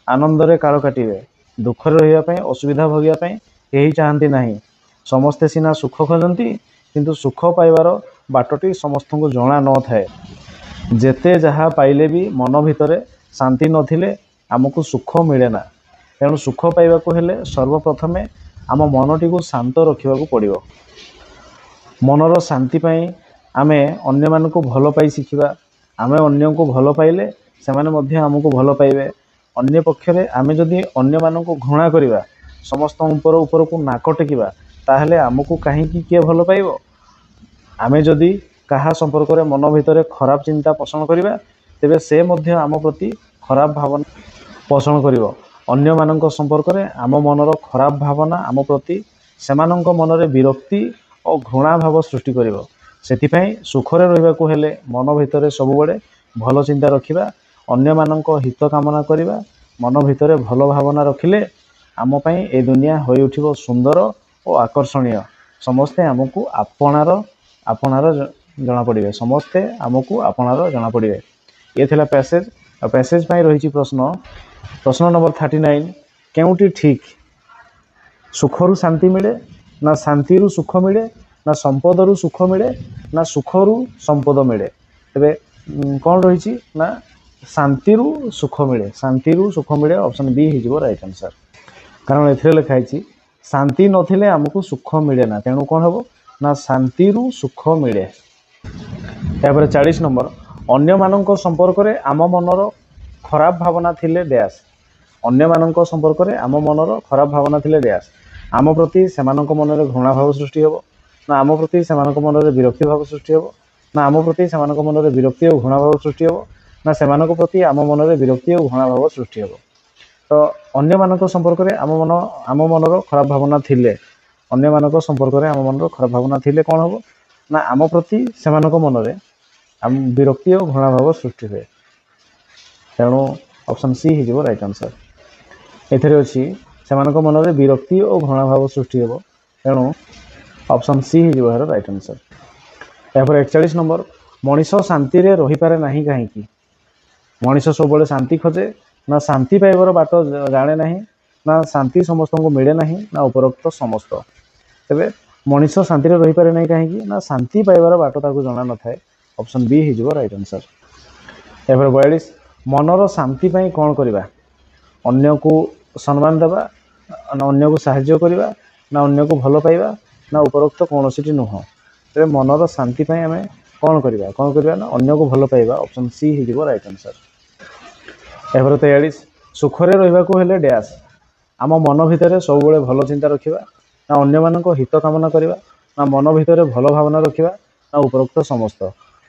आनंदरे काल काटिबे दुखरे रहिबा पई असुविधा भोगिबा पई केही चाहती नहीं समस्ते सिना सुख खोजती କିନ୍ତୁ ସୁଖ ପାଇବାର ବାଟଟି ସମସ୍ତଙ୍କୁ ଜଣା ନଥାଏ। ଯେତେ ଯାହା ପାଇଲେ ବି ମନ ଭିତରେ ଶାନ୍ତି ନଥିଲେ ଆମକୁ ସୁଖ ମିଳେ ନା। ତେଣୁ ସୁଖ ପାଇବାକୁ ହେଲେ ସର୍ବପ୍ରଥମେ ଆମ ମନଟିକୁ ଶାନ୍ତ ରଖିବାକୁ ପଡ଼ିବ। ମନର ଶାନ୍ତି ପାଇଁ ଆମେ ଅନ୍ୟମାନଙ୍କୁ ଭଲ ପାଇ ଶିଖିବା। ଆମେ ଅନ୍ୟଙ୍କୁ ଭଲ ପାଇଲେ ସେମାନେ ମଧ୍ୟ ଆମକୁ ଭଲ ପାଇବେ। ଅନ୍ୟ ପକ୍ଷରେ ଆମେ ଯଦି ଅନ୍ୟମାନଙ୍କୁ ଘୃଣା କରିବା, ସମସ୍ତଙ୍କ ଉପରକୁ ନାକ ଟେକିବା, ତାହେଲେ ଆମକୁ କାହିଁକି କିଏ ଭଲ ପାଇବ? ଆମେ ଯଦି କାହା ସମ୍ପର୍କରେ ମନ ଭିତରେ ଖରାପ ଚିନ୍ତା ପୋଷଣ କରିବା, ତେବେ ସେ ମଧ୍ୟ ଆମ ପ୍ରତି ଖରାପ ଭାବନା ପୋଷଣ କରିବ। ଅନ୍ୟମାନଙ୍କ ସମ୍ପର୍କରେ ଆମ ମନର ଖରାପ ଭାବନା ଆମ ପ୍ରତି ସେମାନଙ୍କ ମନରେ ବିରକ୍ତି ଓ ଘୃଣା ଭାବ ସୃଷ୍ଟି କରିବ। ସେଥିପାଇଁ ସୁଖରେ ରହିବାକୁ ହେଲେ ମନ ଭିତରେ ସବୁବେଳେ ଭଲ ଚିନ୍ତା ରଖିବା, ଅନ୍ୟମାନଙ୍କ ହିତ କାମନା କରିବା। ମନ ଭିତରେ ଭଲ ଭାବନା ରଖିଲେ ଆମ ପାଇଁ ଏ ଦୁନିଆ ହୋଇଉଠିବ ସୁନ୍ଦର ଓ ଆକର୍ଷଣୀୟ। ସମସ୍ତେ ଆମକୁ ଆପଣାର ଜଣାପଡ଼ିବେ। ସମସ୍ତେ ଆମକୁ ଆପଣାର ଜଣାପଡ଼ିବେ। ଇଏ ଥିଲା ପ୍ୟାସେଜ। ଆଉ ପ୍ୟାସେଜ ପାଇଁ ରହିଛି ପ୍ରଶ୍ନ ନମ୍ବର 39। କେଉଁଟି ଠିକ୍? ସୁଖରୁ ଶାନ୍ତି ମିଳେ, ନା ଶାନ୍ତିରୁ ସୁଖ ମିଳେ, ନା ସମ୍ପଦରୁ ସୁଖ ମିଳେ, ନା ସୁଖରୁ ସମ୍ପଦ ମିଳେ? ତେବେ କ'ଣ ରହିଛି ନା ଶାନ୍ତିରୁ ସୁଖ ମିଳେ। ଶାନ୍ତିରୁ ସୁଖ ମିଳେ ଅପସନ୍ ବି ହେଇଯିବ ରାଇଟ୍ ଆନ୍ସର୍। କାରଣ ଏଥିରେ ଲେଖା ହେଇଛି ଶାନ୍ତି ନଥିଲେ ଆମକୁ ସୁଖ ମିଳେ ନା। ତେଣୁ କ'ଣ ହେବ ନା ଶାନ୍ତିରୁ ସୁଖ ମିଳେ। ତାପରେ 40 ନମ୍ବର, ଅନ୍ୟମାନଙ୍କ ସମ୍ପର୍କରେ ଆମ ମନର ଖରାପ ଭାବନା ଥିଲେ ଡ୍ୟାସ୍। ଅନ୍ୟମାନଙ୍କ ସମ୍ପର୍କରେ ଆମ ମନର ଖରାପ ଭାବନା ଥିଲେ ଡ୍ୟାସ୍। ଆମ ପ୍ରତି ସେମାନଙ୍କ ମନରେ ଘୃଣା ଭାବ ସୃଷ୍ଟି ହେବ, ନା ଆମ ପ୍ରତି ସେମାନଙ୍କ ମନରେ ବିରକ୍ତି ଭାବ ସୃଷ୍ଟି ହେବ, ନା ଆମ ପ୍ରତି ସେମାନଙ୍କ ମନରେ ବିରକ୍ତି ଓ ଘୃଣା ଭାବ ସୃଷ୍ଟି ହେବ, ନା ସେମାନଙ୍କ ପ୍ରତି ଆମ ମନରେ ବିରକ୍ତି ଓ ଘୃଣା ଭାବ ସୃଷ୍ଟି ହେବ। ତ ଅନ୍ୟମାନଙ୍କ ସମ୍ପର୍କରେ ଆମ ମନର ଖରାପ ଭାବନା ଥିଲେ, ଅନ୍ୟମାନଙ୍କ ସମ୍ପର୍କରେ ଆମ ମନର ଖରାପ ଭାବନା ଥିଲେ କ'ଣ ହେବ ନା ଆମ ପ୍ରତି ସେମାନଙ୍କ ମନରେ ବିରକ୍ତି ଓ ଘୃଣା ଭାବ ସୃଷ୍ଟି ହୁଏ। ତେଣୁ ଅପସନ୍ ସି ହେଇଯିବ ରାଇଟ୍ ଆନ୍ସର୍। ଏଥିରେ ଅଛି ସେମାନଙ୍କ ମନରେ ବିରକ୍ତି ଓ ଘୃଣା ଭାବ ସୃଷ୍ଟି ହେବ। ତେଣୁ ଅପସନ୍ ସି ହେଇଯିବ ଏହାର ରାଇଟ୍ ଆନ୍ସର୍। ଏହାପରେ 41 ନମ୍ବର, ମଣିଷ ଶାନ୍ତିରେ ରହିପାରେ ନାହିଁ କାହିଁକି? ମଣିଷ ସବୁବେଳେ ଶାନ୍ତି ଖୋଜେ, ନା ଶାନ୍ତି ପାଇବାର ବାଟ ଜାଣେ ନାହିଁ, ନା ଶାନ୍ତି ସମସ୍ତଙ୍କୁ ମିଳେ ନାହିଁ, ନା ଉପରୋକ୍ତ ସମସ୍ତ? ତେବେ ମଣିଷ ଶାନ୍ତିରେ ରହିପାରେ ନାହିଁ କାହିଁକି? ନା ଶାନ୍ତି ପାଇବାର ବାଟ ତାକୁ ଜଣା ନଥାଏ। ଅପସନ୍ ବି ହେଇଯିବ ରାଇଟ୍ ଆନ୍ସର୍। ଏହାପରେ 42, ମନର ଶାନ୍ତି ପାଇଁ କ'ଣ କରିବା? ଅନ୍ୟକୁ ସମ୍ମାନ ଦେବା, ନା ଅନ୍ୟକୁ ସାହାଯ୍ୟ କରିବା, ନା ଅନ୍ୟକୁ ଭଲ ପାଇବା, ନା ଉପରୋକ୍ତ କୌଣସିଟି ନୁହଁ? ତେବେ ମନର ଶାନ୍ତି ପାଇଁ ଆମେ କ'ଣ କରିବା ନା ଅନ୍ୟକୁ ଭଲ ପାଇବା। ଅପସନ୍ ସି ହେଇଯିବ ରାଇଟ୍ ଆନ୍ସର୍। ଏହାପରେ 43, ସୁଖରେ ରହିବାକୁ ହେଲେ ଡ୍ୟାସ୍। ଆମ ମନ ଭିତରେ ସବୁବେଳେ ଭଲ ଚିନ୍ତା ରଖିବା, ନା ଅନ୍ୟମାନଙ୍କ ହିତ କାମନା କରିବା, ନା ମନ ଭିତରେ ଭଲ ଭାବନା ରଖିବା, ନା ଉପରୋକ୍ତ ସମସ୍ତ?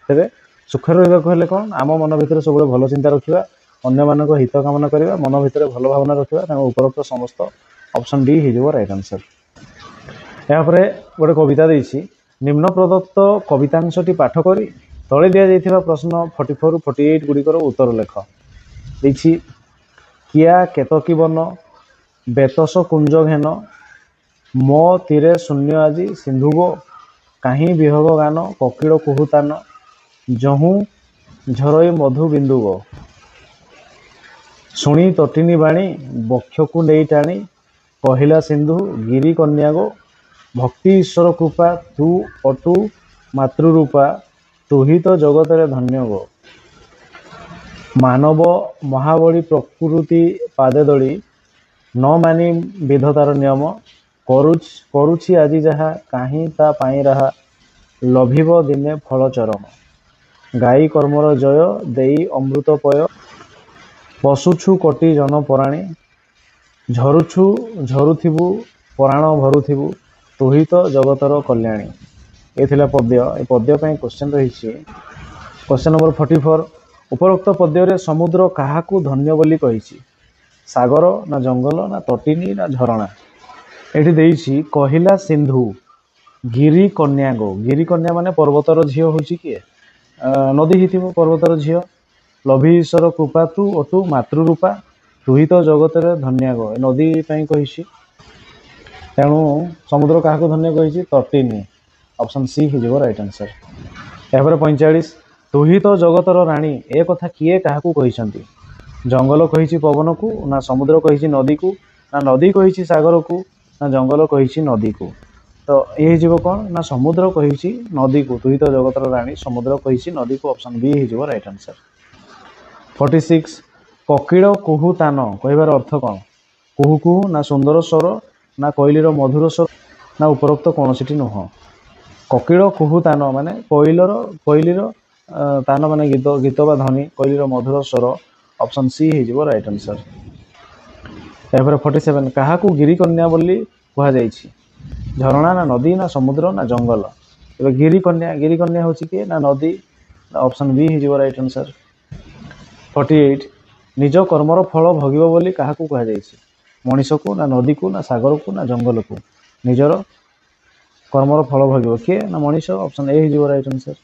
ତେବେ ସୁଖରେ ରହିବାକୁ ହେଲେ କ'ଣ? ଆମ ମନ ଭିତରେ ସବୁବେଳେ ଭଲ ଚିନ୍ତା ରଖିବା, ଅନ୍ୟମାନଙ୍କ ହିତ କାମନା କରିବା, ମନ ଭିତରେ ଭଲ ଭାବନା ରଖିବା, ତାଙ୍କ ଉପରୋକ୍ତ ସମସ୍ତ। ଅପସନ୍ ଡି ହେଇଯିବ ରାଇଟ୍ ଆନ୍ସର୍। ଏହାପରେ ଗୋଟେ କବିତା ଦେଇଛି, ନିମ୍ନ ପ୍ରଦତ୍ତ କବିତାଂଶଟି ପାଠ କରି ତଳେ ଦିଆଯାଇଥିବା ପ୍ରଶ୍ନ 44 48 ଗୁଡ଼ିକର ଉତ୍ତର ଲେଖ। ଦେଇଛି, କିଆ କେତକୀ ବନ ବେତସ କୁଞ୍ଜ ଘେନ, ମୋ ତୀରେ ଶୂନ୍ୟ ଆଜି ସିନ୍ଧୁ ଗୋ, କାହିଁ ବିହଗ ଗାନ କୋକିଳ କୁହୁତାନ, ଯହୁଁ ଝରଇ ମଧୁ ବିନ୍ଦୁ ଗୋ, ଶୁଣି ତଟିନୀ ବାଣୀ ବକ୍ଷକୁ ନେଇ ଟାଣି, କହିଲା ସିନ୍ଧୁ ଗିରି କନ୍ୟା ଗୋ, ଭକ୍ତି ଈଶ୍ୱର କୃପା ତୁ ଅଟୁ ମାତୃରୂପା, ତୁହି ତ ଜଗତରେ ଧନ୍ୟ ଗୋ, ମାନବ ମହାବଳୀ ପ୍ରକୃତି ପାଦେ ଦଳି, ନ ମାନି ବିଧତାର ନିୟମ, କରୁଛି ଆଜି ଯାହା କାହିଁ ତା ପାଇଁ ରାହା, ଲଭିବ ଦିନେ ଫଳ ଚରମ, ଗାଈ କର୍ମର ଜୟ ଦେଇ ଅମୃତ ପୟ, ପଶୁଛୁ କୋଟି ଜନ ପରାଣୀ, ଝରୁଥିବୁ ପରାଣ ଭରୁଥିବୁ, ତୁହି ତ ଜଗତର କଲ୍ୟାଣୀ। ଏ ଥିଲା ପଦ୍ୟ। ଏ ପଦ୍ୟ ପାଇଁ କ୍ୱେଶ୍ଚନ୍ ରହିଛି କ୍ୱେଶ୍ଚନ୍ ନମ୍ବର 44, ଉପରୋକ୍ତ ପଦ୍ୟରେ ସମୁଦ୍ର କାହାକୁ ଧନ୍ୟ ବୋଲି କହିଛି? ସାଗର, ନା ଜଙ୍ଗଲ, ନା ତଟିନୀ, ନା ଝରଣା? ଏଠି ଦେଇଛି କହିଲା ସିନ୍ଧୁ ଗିରି କନ୍ୟା ଗୋ। ଗିରି କନ୍ୟା ମାନେ ପର୍ବତର ଝିଅ ହେଉଛି କିଏ? ନଦୀ ହେଇଥିବ ପର୍ବତର ଝିଅ। ଲଭି ଈଶ୍ୱର କୃପା ତୁ ଅଟୁ ମାତୃରୂପା, ତୁହି ତ ଜଗତରେ ଧନ୍ୟା ଗୋ। ନଦୀ ପାଇଁ କହିଛି। ତେଣୁ ସମୁଦ୍ର କାହାକୁ ଧନ୍ୟ କହିଛି? ତଟିନୀ। ଅପସନ୍ ସି ହେଇଯିବ ରାଇଟ୍ ଆନ୍ସର୍। ଏହାପରେ 45, ତୁହି ତ ଜଗତର ରାଣୀ ଏ କଥା କିଏ କାହାକୁ କହିଛନ୍ତି? ଜଙ୍ଗଲ କହିଛି ପବନକୁ, ନା ସମୁଦ୍ର କହିଛି ନଦୀକୁ, ନା ନଦୀ କହିଛି ସାଗରକୁ, ନା ଜଙ୍ଗଲ କହିଛି ନଦୀକୁ? तो ये जीव कौन ना समुद्र कही नदी को दुहित जगतर राणी समुद्र कही नदी को ऑप्शन बी हो राइट आंसर 46 कोकिल कुहू तान कहबार अर्थ कौन कुहू कुहू ना सुंदर स्वर ना कोइलीर मधुर स्वर ना उपरोक्त कौन सी नुह कोकिल कुहू तान माने कोइलीर तान माने गीत गीत बा ध्वनि कोइलीर मधुर स्वर ऑप्शन सी हो राइट आंसर 47 क्या गिरिकन्या बोली कह झरणा ना नदी ना समुद्र ना जंगल ए गिरिकन्या हूँ किए ना नदी ऑप्शन बी हो राइट आंसर 48 निज कर्मर फल भोग बोली क्या कह मनीष को ना नदी को ना सागर को ना जंगल को निजर कर्मर फल भोग किए ना मनीष ऑप्शन ए हो राइट आंसर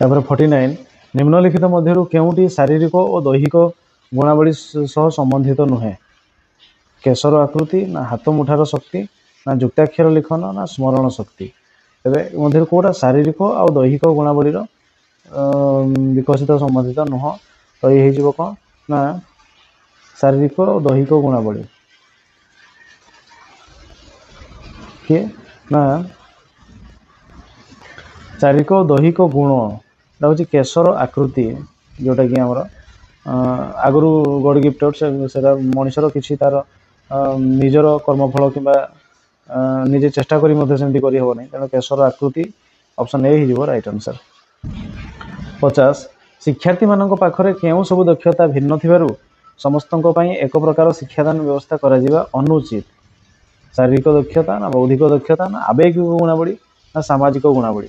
49 निम्नलिखित मध्यरु केउटी शारीरिक और दैहिक गुणावली सह संबंधित नुहे केशर आकृति ना हाथ मुठार शक्ति ना जुक्ताक्षर लिखन ना स्मरण शक्ति तेरे मध्य कौटा शारीरिक और दैहिक गुणावली विकसित संबंधित नुह तो ये हो कौन ना शारीरिक और दैहिक गुणावली किए ना शारीरिक और दैहिक गुण हूँ केशर आकृति जोटा कि आमर आगु गॉड गिफ्टेड से मनीषर किसी तार निजर कर्मफल कि निजे चेष्टा करी करहबनी तेणु केशर आकृति ऑप्शन ए हो राइट आंसर 50 शिक्षार्थी मानक पाखरे केउ सब दक्षता भिन्न थिबारु समस्तंक पई एक प्रकार शिक्षादान व्यवस्था करा जिबा अनुचित शारीरिक दक्षता ना बौद्धिक दक्षता ना आवेगिक गुणावली ना सामाजिक गुणावली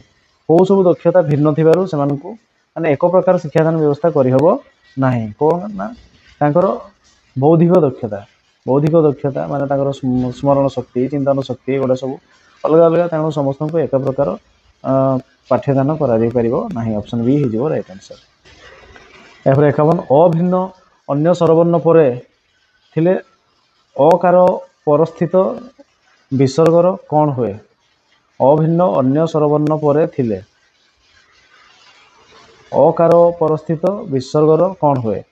कौ सब दक्षता भिन्न थिबारु सेमानकु माने एक प्रकार शिक्षादान व्यवस्था करहब नाही कौन ना तांकर बौद्धिक दक्षता माने तांकर स्मरण शक्ति चिंतन शक्ति गोटा सब अलग अलग तेणु समस्त को एक प्रकार पाठ्यदान करा जाई परिबो नाही ऑप्शन बी हो राइट आंसर 51 अभिन्न अन्य स्वरवर्ण परे थिले अकार परस्थित विसर्गर कौन हुए अभिन्न अन्य स्वरवर्ण परे थिले अकार परस्थित विसर्गर कौन हुए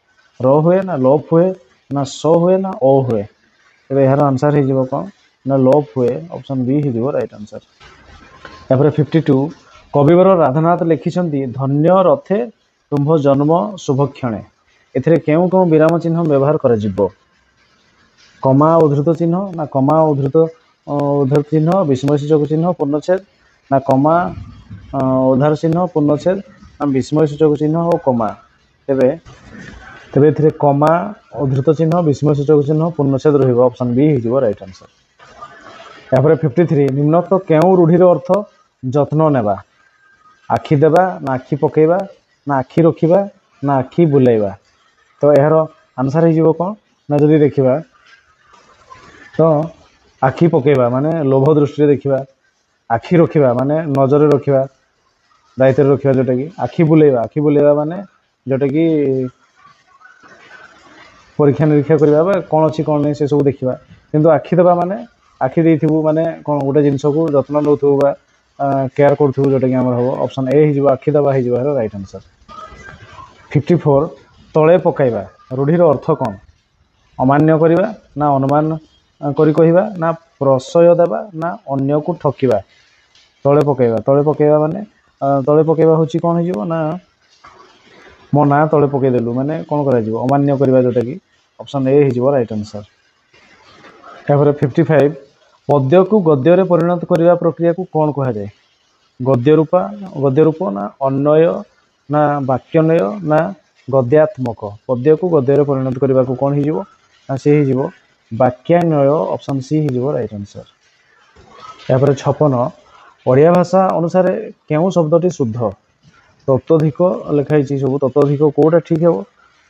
र हुए ना लोप हुए ना स हुए ना ओ हुए तेरे यार आंसर हो कौन ना लोप हुए ऑप्शन बी हो राइट आंसर 52 कविवर राधानाथ लिखिछंती धन्य रथे तुम्भ जन्म शुभक्षणे एथिरे केउ केउ विराम चिन्ह व्यवहार कर जिवो कमा उद्धृत चिन्ह ना कमा उद्धृत चिन्ह विस्मयसूचक चिन्ह पूर्णच्छेद ना कमा उद्धार चिन्ह पूर्णच्छेद ना विस्मयसूचक चिन्ह और कमा तेबे तेबे एथिरे कमा उद्धृत चिन्ह विस्मयसूचक चिन्ह पूर्णच्छेद रहिबो ऑप्शन बी हो राइट आंसर यापर 53 निम्नोक्त केउ रूढ़ीर अर्थ जत्न नेबा आखि देबा ना आखि पकेबा ना आखि रखिबा ना आखि बुलाइबा तो यार आंसर हो कौन ना जदि देखिबा तो आखि पकेबा माने लोभ दृष्टि देखिबा आखि रखिबा माने नजर रखिबा दायित्व रखिबा जोटा कि आखि बुलाइबा माने जोटा कि परीक्षा निरीक्षा करबा कौन अच्छी कौन नहीं से सब देखिबा किंतु आखि देबा माने आखि देइथिबु माने कौन गोटे जिंस को जत्न नउथबु बा केयर करथबु जोटा कि हमर हो ऑप्शन ए हो आखि देबा हो राइट आंसर 54 तले पकाइबा रूढ़ीर अर्थ कौन अमान्य करबा ना अनुमान करी कहिबा ना प्रशय देबा ना अन्य को ठकिबा तले पकाइबा माने तले पकाइबा होची कौन हो ना मो ना तले पकई देलु माने कौन करा जिवो अमान्य करबा जोटा कि ऑप्शन ए हो राइट आंसर 55 पद्य को गद्य रे परिणत करबा प्रक्रिया को कौन कहा जाए गद्य रूप ना अन्वय ना वाक्यन्वय ना गद्यात्मक पद्य को गद्य रे परिणत करबा को कौन हो ना से हो वाक्यान्वय ऑप्शन सी हो राइट आंसर यापर 56 ओडिया भाषा अनुसार केउ शब्दटी शुद्ध तत्वधिक लिखाई सब तत्वधिक कौटा ठीक है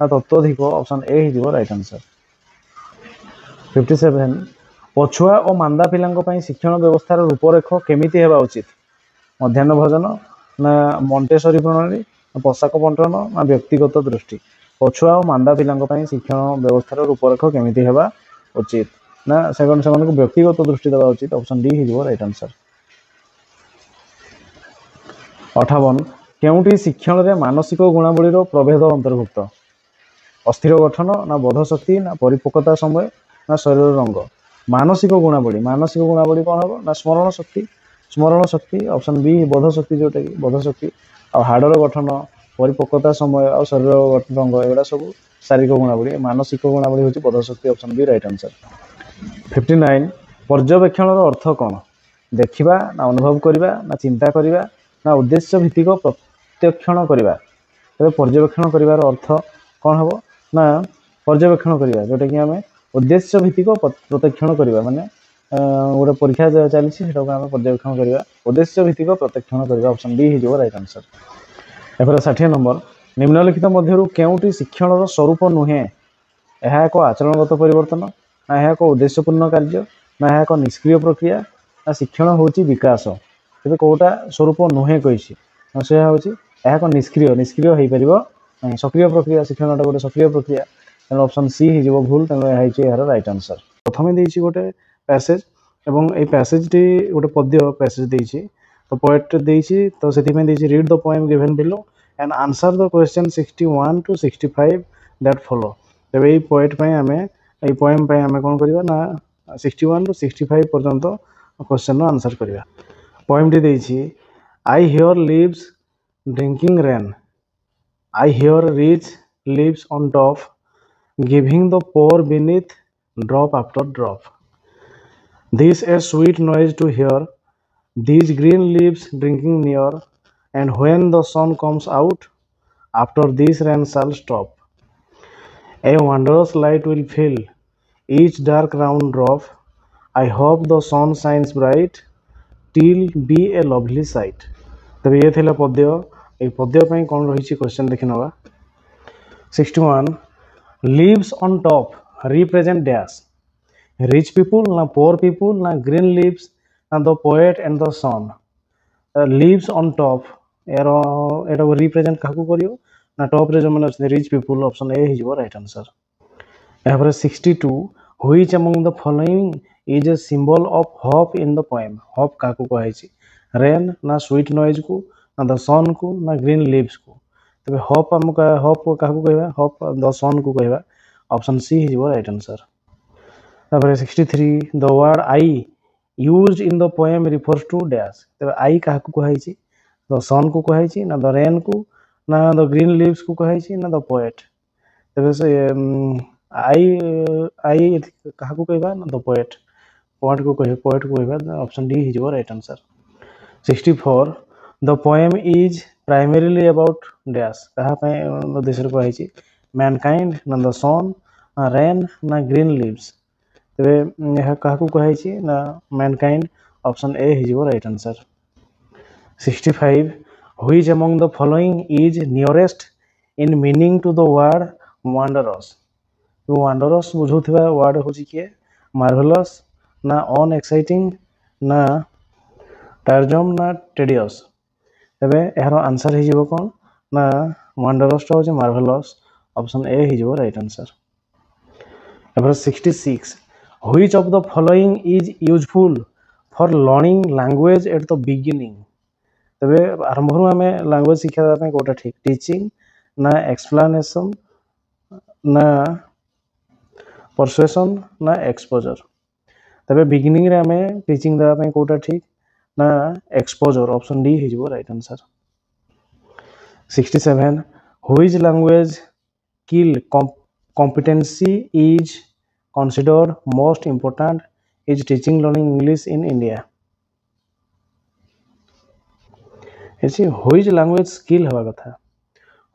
ना तत्वधिक ऑप्शन ए हो राइट आंसर 57 पछुआ और मांदा पिलांको शिक्षण व्यवस्थार रूपरेख केमिति हेबा उचित मध्याह्न भोजन ना मॉन्टेसरी प्रणाली ना पोशाक बंटन ना व्यक्तिगत दृष्टि पछुआ और मांदा पिलांको शिक्षण व्यवस्थार रूपरेख केमिति हेबा उचित ना से व्यक्तिगत दृष्टि देवा उचित ऑप्शन डी हो राइट आंसर 58 केउटी शिक्षण रे मानसिक गुणावलीर प्रभेद अंतर्भुक्त अस्थिर गठन ना बोध शक्ति ना परिपक्वता समय ना शरीर रंग मानसिक गुणावली कौन हम ना स्मरण शक्ति ऑप्शन बी बोध शक्ति जोटा कि बोध शक्ति आ हाड़र गठन परिपक्वता समय आ शरीर रंग एगुड़ा सब शारीरिक गुणावली मानसिक गुणावली हूँ बोध शक्ति ऑप्शन बी राइट आंसर 59 पर्यवेक्षण अर्थ कौन देखा ना अनुभव करवा ना चिंता करवा ना उद्देश्य भित्तिक प्रत्यक्षण करवा तेरे पर्यवेक्षण कर अर्थ कौन हम ना पर्यवेक्षण करवा जोटा कि आम उद्देश्य भित्तिक प्रत्यक्षण करवा माने गोटे परीक्षा चलती आम पर्यवेक्षण करवा उद्देश्य भित्तिक प्रत्यक्षण करवा ऑप्शन बी हो राइट आंसर एपर 60 नंबर निम्नलिखित मध्यरु केउटी शिक्षण स्वरूप नुहे यह एक आचरणगत परिवर्तन ना यह एक उद्देश्यपूर्ण कार्य ना यह एक निष्क्रिय प्रक्रिया ना शिक्षण हूँ विकास तेज कौटा स्वरूप नुहे कही से हूँ यह एक निष्क्रिय हो पार सक्रिय प्रक्रिया शिक्षण गोटे सक्रिय प्रक्रिया तेणु ऑप्शन सी हो भूल तेणु यार राइट आंसर प्रथम देती गोटे पैसेज एवं ये पैसेज टी गोटे पद्य पैसेज देती तो पोएट देती तो से read the poem given below and answer the question 61 to 65 that follow तेज ये पोएट आम ये पोएम आम कौन करवा ना 61 to 65 पर्यंत क्वेश्चन आंसर करवा पोएम टी देती I hear leaves drinking rain I hear rich leaves on top giving the poor beneath drop after drop this a sweet noise to hear these green leaves drinking near and when the sun comes out after this rain shall stop a wondrous light will fill each dark round drop I hope the sun shines bright till be a lovely sight तब ये थिला पद्य ए पद्य पई कोन रही question देखि नवा 61 leaves on top represent dash rich people na poor people na green leaves na the poet and the sun leaves on top arrow Etah represent काकू करियो ना टॉप रे जो माने रिच पीपल ऑप्शन ए हिजो right answer एपर 62 which among the following is a symbol of hope in the poem hope काकू कहै छी रेन ना स्वीट नॉइज को ना द सन को ना ग्रीन लीव्स को तबे होप हम होप काकू कहबा होप द सन को कहबा ऑप्शन सी हिजो राइट आंसर तापर 63 the word I used in the poem refers to dash तबे आई काकू कहै छी द सन को कहै छी ना द रेन को ना द ग्रीन लीव्स को कहै छी ना द पोएट तबे से आई काकू कहबा ना द पोएट को कहबा ऑप्शन डी हिजो right answer 64 the poem is primarily about dash कहा पे उद्देश्य कहै छी मैनकाइंड ना द सन ना रेन ना ग्रीन लीव्स तबे यह काकू कहै छी ना मैनकाइंड ऑप्शन ए हिजो right answer 65 which among the following is nearest in meaning to the word wondrous तो wondrous बुझुथिबा वर्ड होची के marvelous ना unexciting ना tiresome ना tedious तबे एहरो आंसर हि जीवो कोन ना wondrous तो होची marvelous ऑप्शन ए हि जीवो right answer एबर 66 which of the following is useful for learning language at the beginning तबे आरंभ आम लैंग्वेज शिक्षा कौटा ठीक टीचिंग ना एक्सप्लेनेशन ना परसुएसन ना एक्सपोजर तबे बिगिनिंग रे आम टीचिंग देवाई कौटा ठीक ना एक्सपोजर ऑप्शन डी हो right answer 67 which language skill competency is considered most important is teaching learning English in India which language skill हवा कथा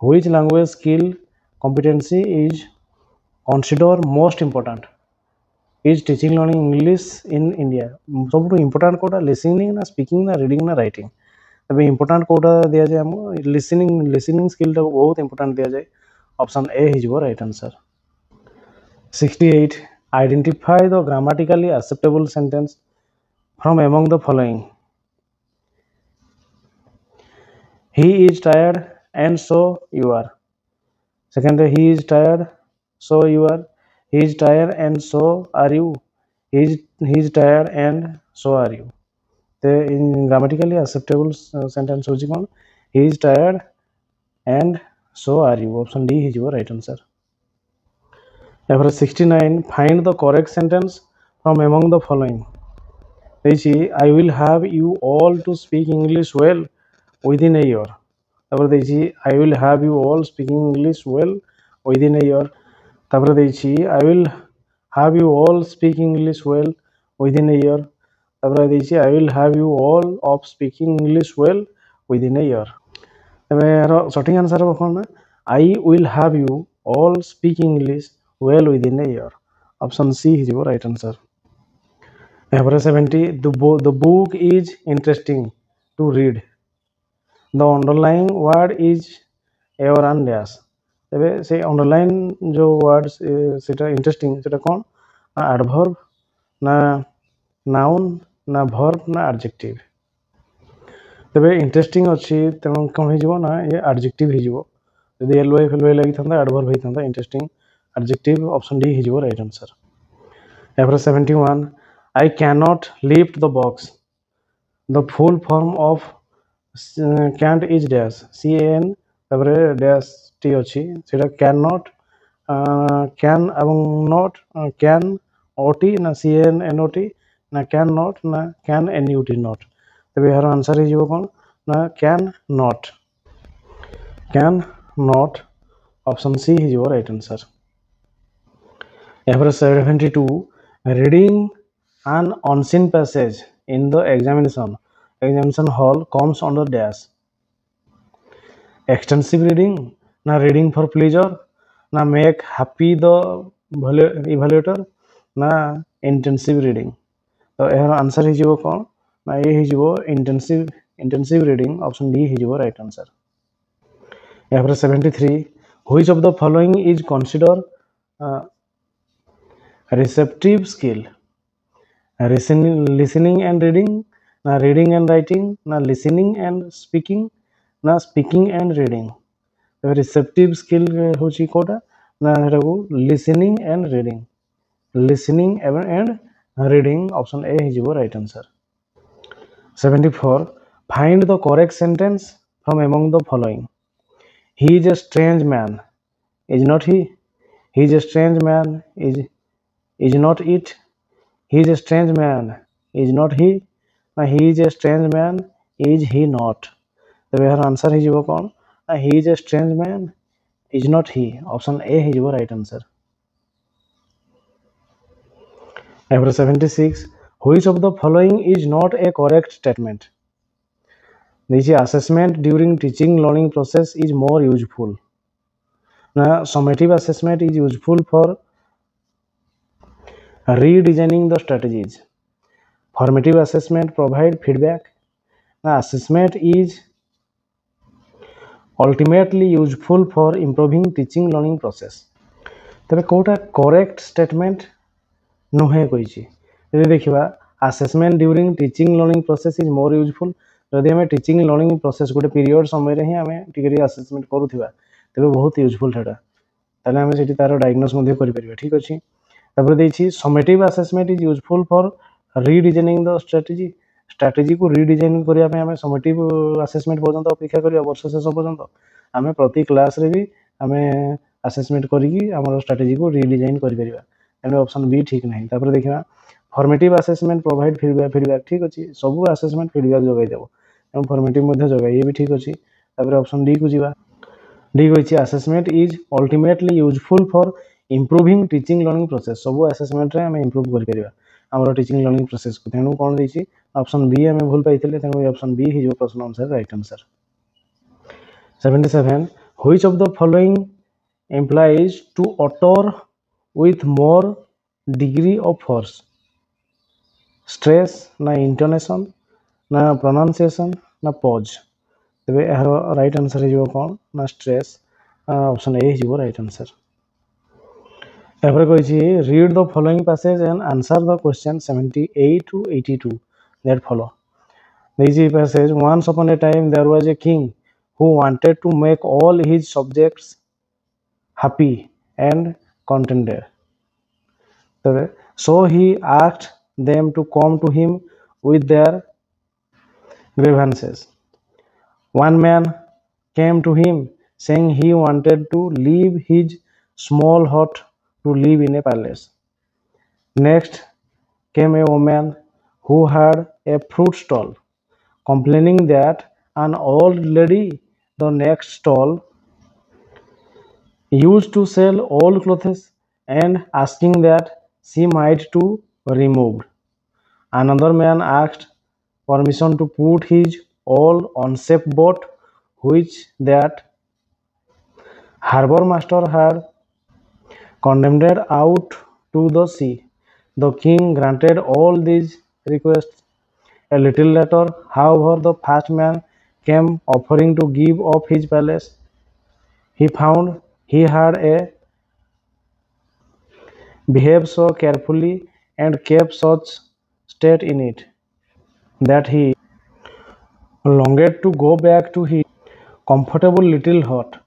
which language skill competency is consider most important is teaching learning English in India सब important Kota listening ना speaking ना reading ना writing तबे important Kota दिया जाए हम लिसनिंग स्किल टा बहुत इंपोर्टेंट दिया जाए ऑप्शन ए हिजो right answer 68 identify the grammatically acceptable sentence from among the following He is tired and so you are. Second, he is tired, so you are. He is tired and so are you. He is tired and so are you. The in grammatically acceptable sentence होची कौन? He is tired and so are you. Option D is your right answer. Number 69. Find the correct sentence from among the following? I will have you all to speak English well within a year. I will have you all speaking English well within a year. I will have you all speak English well within a year. I will have you all of speaking English well within a year. Sorting answer I will have you all speak English well within a year. Option C is your right answer. 70. The book is interesting to read. The underlying word is ever and dash. ତେବେ ସେ underline जो words ସେଟା interesting ସେଟା କ'ଣ ନା adverb ନା noun ନା verb ନା adjective. ତେବେ interesting ଅଛି ତେଣୁ କ'ଣ ହେଇଯିବ ନା ଏ adjective ହେଇଯିବ. ଯଦି ly ଫେଲୱାଇ ଲାଗିଥାନ୍ତା adverb ହେଇଥାନ୍ତା interesting adjective option D ହେଇଯିବ right answer. Ever 71. I cannot lift the box. The full form of can't is dash. CAN ତାପରେ dash T ଅଛି ସେଟା cannot can ଏବଂ not can OT ନା CAN NOT ନା can not ନା can NUT not. ତେବେ ଏହାର ଆନ୍ସର ହେଇଯିବ କ'ଣ ନା can not option C ହେଇଯିବ right answer. Ever 72. Reading an unseen passage in the examination hall comes under dash. Extensive reading na reading for pleasure na make happy the evaluator na intensive reading. तो यार answer ହେଇଯିବ କ'ଣ ନା ଏ ହେଇଯିବ intensive reading option D ହେଇଯିବ right answer. Ever 73. Which of the following is considered receptive skill? Listening and reading na reading and writing na listening and speaking na speaking and reading. receptive skill होची कोटा ना हेटाको listening and reading option A ହେଇଯିବ right answer. 74. Find the correct sentence from among the following. He is a strange man is not he. He is a strange man is not it. He is a strange man is not he. He is a strange man is he not. तेरे यार answer ହେଇଯିବ କ'ଣ he is a strange man is not he option A ହେଇଯିବ right answer. Ever 76. Which of the following is not a correct statement? This assessment during teaching learning process is more useful. Now summative assessment is useful for redesigning the strategies. Formative assessment provide feedback. Now assessment is ultimately useful for improving teaching learning process. तेरे Kota correct statement नुहे Koichi यदि देखिबा assessment during teaching learning process is more useful. जदि हमें teaching learning process गोटे period समय रे ही हमें टिकरी assessment करूथिबा तेबे बहुत useful थेटा ताले हमें सेठी तारो diagnose मध्ये करि परिबा ठीक अछि. तापर देछि summative assessment is useful for redesigning the strategy को redesign करिया पे हमें summative assessment पर्यंत अपेक्षा करिया वर्ष शेष पर्यंत हमें प्रति क्लास रे भी हमें assessment करिकी हमर strategy को redesign करि परिबा एनो ऑप्शन बी ठीक नहीं. तापर देखिबा फॉर्मेटिव असेसमेंट प्रोवाइड फीडबैक ठीक अछि सब असेसमेंट फीडबैक जोगाई देबो एवं फॉर्मेटिव मध्ये जोगाई ये भी ठीक अछि. तापर ऑप्शन डी को जीवा डी होइछि assessment is ultimately useful for improving teaching learning process सब असेसमेंट रे हम इंप्रूव करि परिबा हमर टीचिंग लर्निंग प्रोसेस को तेनु कोन दैछि ऑप्शन बी हमें भूल पाइथिले तेनु ऑप्शन बी हि जो प्रश्न answer right answer. 77. Which of the following implies to utter with more degree of force? Stress ना intonation ना pronunciation ना pause. तेबे एहर राइट आंसर हे जो कोन ना स्ट्रेस ऑप्शन ए हे जो राइट आंसर. एपर कहिछि read the following passage and answer the question 78 to 82 that follow. This passage. Once upon a time there was a king who wanted to make all his subjects happy and contented. So he asked them to come to him with their grievances. One man came to him saying he wanted to leave his small hut to live in a palace. Next came a woman who had a fruit stall, complaining that an old lady the next stall used to sell old clothes and asking that she might to removed. Another man asked permission to put his old unsafe boat, which that harbour master had condemned out to the sea. The king granted all these requests. A little later, however, the fat man came offering to give up his palace. He found he had behaved so carefully and kept such state in it that he longed to go back to his comfortable little hut.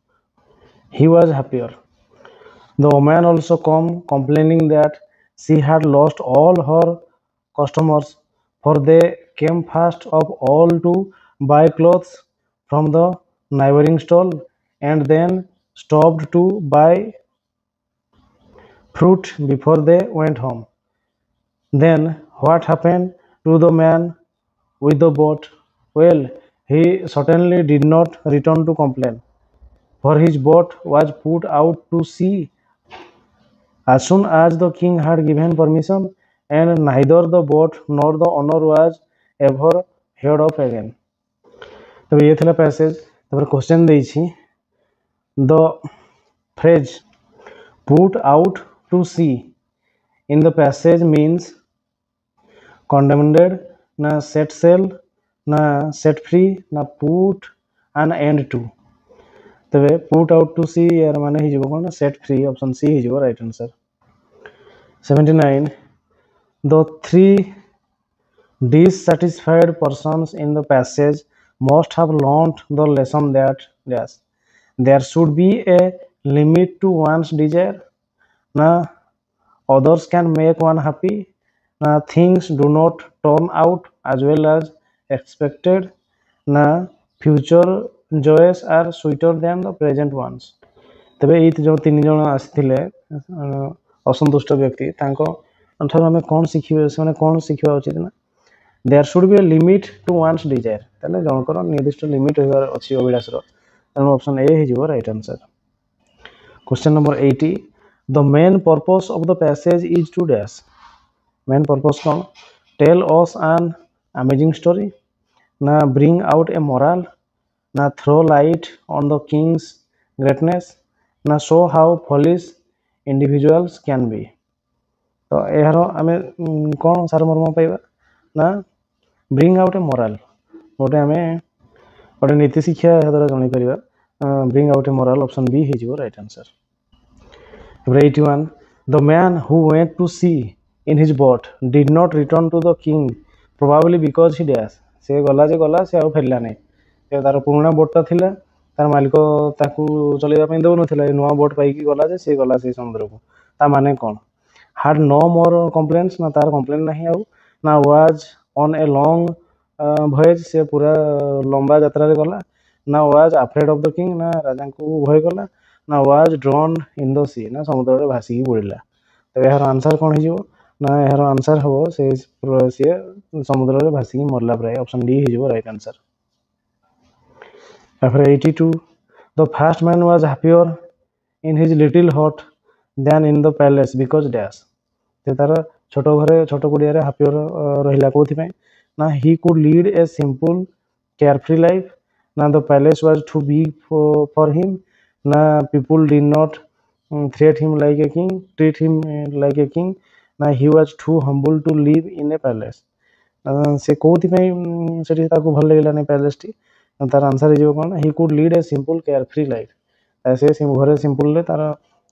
He was happier. The woman also came complaining that she had lost all her customers, for they came first of all to buy clothes from the neighboring stall and then stopped to buy fruit before they went home. Then what happened to the man with the boat? Well, he certainly did not return to complain, for his boat was put out to sea as soon as the king had given permission, and neither the boat nor the owner was ever heard of again. तो ये थिला passage तापर question देइछि the phrase put out to sea in the passage means condemned na set sail na set free na put an end to तबे put out to sea यार माने ही जबो कोन set free option C ही जबो right answer 79 the three dissatisfied persons in the passage must have learnt the lesson that yes there should be a limit to one's desire na others can make one happy na things do not turn out as well as expected na future joys are sweeter than the present ones तबे एत जो तीन जन आसिथिले असंतुष्ट व्यक्ति तांको ठार आमे कोन सिखिबे से कोन सिखिबा उचित ना there should be a limit to one's desire ताले जनकर निर्दिष्ट लिमिट होबार अछि अभिलाषर तेणु ऑप्शन ए हि जिवो right answer question number 80 the main purpose of the passage is to dash main purpose कौन tell us an amazing story ना bring out a moral ना throw light on the king's greatness ना show how foolish individuals can be तो यार आमे कौन सार मर्म पाइबा ना bring out a moral गोटे आमे गोटे नीति शिक्षा द्वारा जानि परिबा bring out a moral option B हे जिवो right answer 81 the man who went to sea in his boat did not return to the king probably because he dash से गला से आउ फेरला नै से तार पुराना बोटटा थिला तार मालिक ताकू चलेबा पई दउ नथिला ए नवा बोट पाई की गला जे से गला से समुद्र को ता माने कोन had no more complaints ना तार कंप्लेन नहीं आउ ना was on a long voyage से पूरा लंबा यात्रा रे गला ना was afraid of the king ना राजा को भय गला ना was drawn in the sea ना समुद्र रे भासी की बुड़िला तो यार आंसर कोन हिजो ना यार आंसर हो से समुद्र रे भासी की मरला प्राय ऑप्शन डी हिजो right answer after 82 the first man was happier in his little hut than in the palace because dash ते तार छोटो घरे छोटो कुडिया रे हॅपियर रहिला कोथि पय ना he could lead a simple carefree life ना the palace was too big for him ना people did not treat him like a king ना he was too humble to live in a palace से कोथि पय सेठी ताको भल लागला ने palace T तार आंसर हिजो कोन he could lead a simple carefree life ऐसे घरे सिंपल ले तार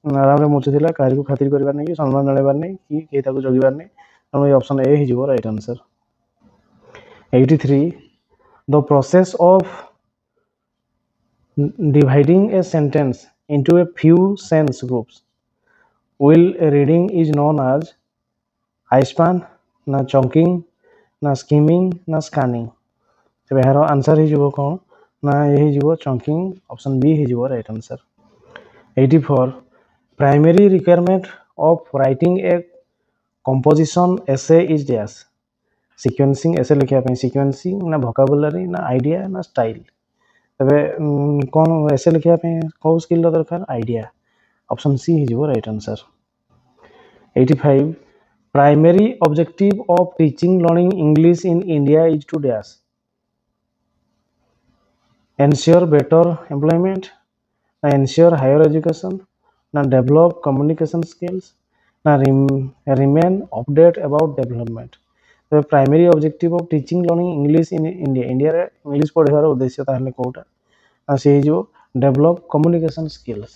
आराम रे मुचुथिला काहे को खातिर करबार नै कि सम्मान जणेबार नै कि के ताको जगिबार नै तनो ए ऑप्शन ए हिजो right answer 83 the process of dividing a sentence into a few sense groups while reading is known as I span ना chunking ना skimming ना scanning तबे हेरो आंसर हिजो कोन ना ए हिजो chunking ऑप्शन बी हिजो right answer 84 primary requirement of writing a composition essay is dash sequencing essay लिखा पे सिक्वेंसिंग ना वोकाबुलरी ना आइडिया ना स्टाइल तबे कौन एसे लिखा पे कौ स्किल दरकार आइडिया ऑप्शन सी हिजो right answer 85 primary objective of teaching learning English in India is to dash ensure better employment na ensure higher education na develop communication skills na remain update about development तो primary objective of teaching learning English in India India रे English पढ़ार उद्देश्य ताहले कोटा आ से हिजो develop communication skills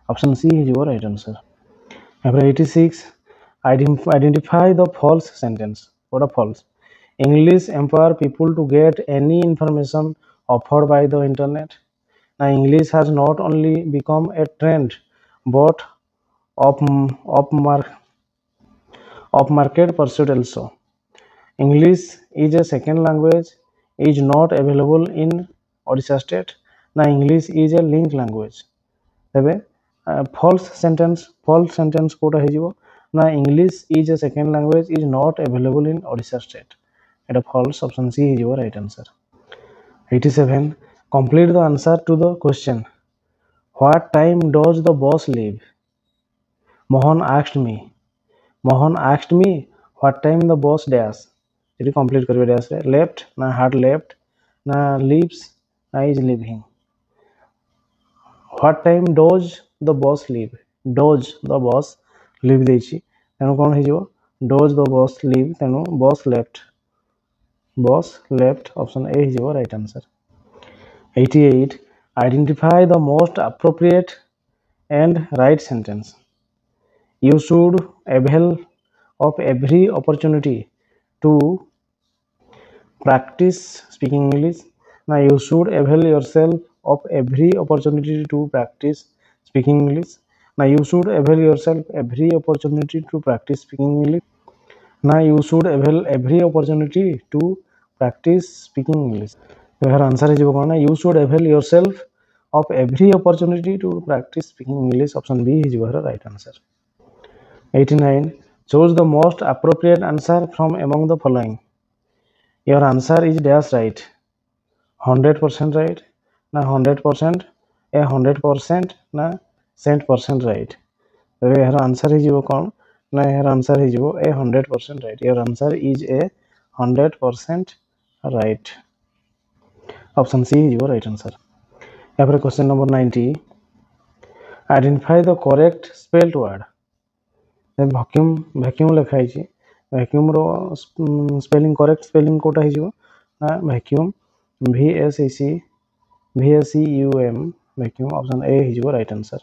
option C हिजो राइट आंसर एपर 86 identify the false sentence what a false English empower people to get any information offered by the internet. Now, English has not only become a trend but of, of market pursuit also. English is a second language is not available in Odisha state. Now, English is a link language. तबे false sentence Kota है जीवो ना English is a second language is not available in Odisha state. Etah false option C है जीवो right answer. 87 complete the answer to the question what time does the bus leave mohan asked me what time the bus dash it complete karibe dash re left na had left na leaves na is leaving what time does the bus leave does the bus leave dechi tenu kon he jibo does the bus leave tenu bus left option A is your right answer 88 identify the most appropriate and right sentence you should avail of every opportunity to practice speaking English now you should avail yourself of every opportunity to practice speaking English now you should avail yourself every opportunity to practice speaking English now you should avail every opportunity to practice speaking English so here answer is kona you should avail yourself of every opportunity to practice speaking English option B is your right answer 89 choose the most appropriate answer from among the following your answer is dash right 100% right na 100% a 100% na 100% right so here answer is kon na here answer is a 100% right your answer is a 100% right option C is your right answer here question number 90 identify the correct spelled word vacuum लिखा है vacuum रो spelling correct spelling Kota है ना vacuum VACUM vacuum option A is your right answer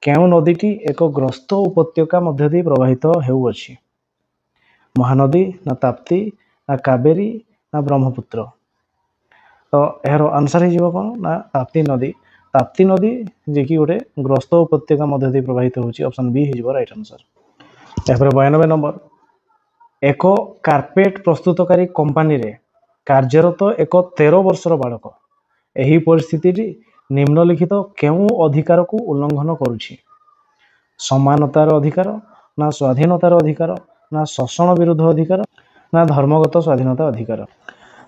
केउ नदीटी एक ग्रस्त उपत्यका मध्य दे प्रवाहित हेउअछि महानदी ना ताप्ती ना कावेरी ना ब्रह्मपुत्र तो यार आंसर है कौन ना ताप्ती नदी जे कि गोटे ग्रस्त उपत्यका मध्य दे प्रवाहित होची ऑप्शन बी है राइट आंसर यापर 92 नंबर एक कार्पेट प्रस्तुतकारी कंपनी रे कार्यरत एक 13 वर्षर बालक एही परिस्थिति निम्नलिखित केउ अधिकार को उल्लंघन करुछि समानतार अधिकार ना स्वाधीनतार अधिकार ना शोषण विरुद्ध अधिकार ना धर्मगत स्वाधीनता अधिकार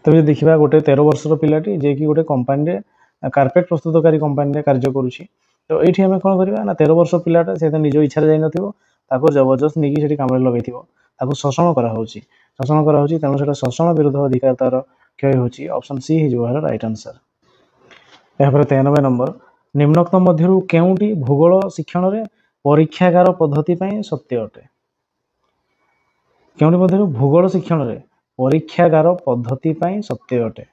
तो जो देखा गोटे 13 वर्षर पिलाटी जे कि गोटे कंपनी कार्पेट प्रस्तुतकारी कंपनी कार्य करुच्ची तो ये आम कौन करवा ना 13 वर्ष पिलाटा से निज इच्छा जाइन जबरदस्त नहीं कि काम लगे शोषण कराऊँगी तेणु से शोषण विरुद्ध अधिकार तार क्षय होची ऑप्शन सी है राइट आंसर यहाँ 93 नंबर निम्नोक्त मध्य केउटी भूगोल शिक्षण में परीक्षागार पद्धति सत्य अटे केउटी मध्य भूगोल शिक्षण में परीक्षागार पद्धति सत्य अटे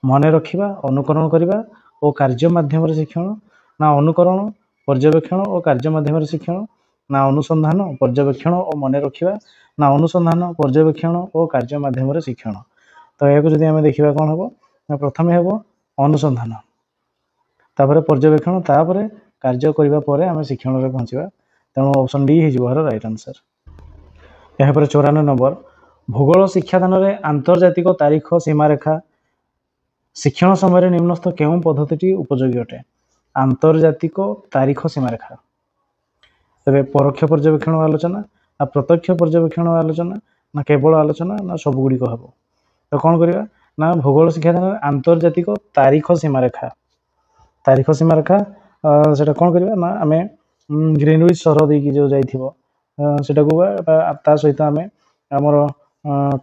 मन रखा अनुकरण करने और कार्य माध्यम शिक्षण ना अनुकरण पर्यवेक्षण और कार्य माध्यम शिक्षण ना अनुसंधान पर्यवेक्षण और मन रखा ना अनुसंधान पर्यवेक्षण और कार्य माध्यम शिक्षण तो यह जब आम देखा कौन हम ना प्रथम हम अनुसंधान तापर पर्यवेक्षण तापर कार्य करने आम शिक्षण में पहुँचा तेणु ऑप्शन डी है राइट आंसर यहाँ 94 नंबर भूगोल शिक्षादान में आंतर्जातिक तारीख सीमारेखा शिक्षण समय निम्नस्थ केउं पद्धति उपयोगी अटे आंतर्जातिक तारीख सीमारेखा तेज परोक्ष पर्यवेक्षण आलोचना ନା ପ୍ରତ୍ୟକ୍ଷ ପର୍ଯ୍ୟବେକ୍ଷଣ ଆଲୋଚନା ନା କେବଳ ଆଲୋଚନା ନା ସବୁଗୁଡ଼ିକ ହେବ। ତ କ'ଣ କରିବା ନା ଭୂଗୋଳ ଶିକ୍ଷାଦାନରେ ଆନ୍ତର୍ଜାତିକ ତାରିଖ ସୀମାରେଖା ସେଟା କ'ଣ କରିବା ନା ଆମେ ଗ୍ରୀନୱିଚ୍ ସହର ଦେଇକି ଯେଉଁ ଯାଇଥିବ ସେଟାକୁ ବା ତା ସହିତ ଆମେ ଆମର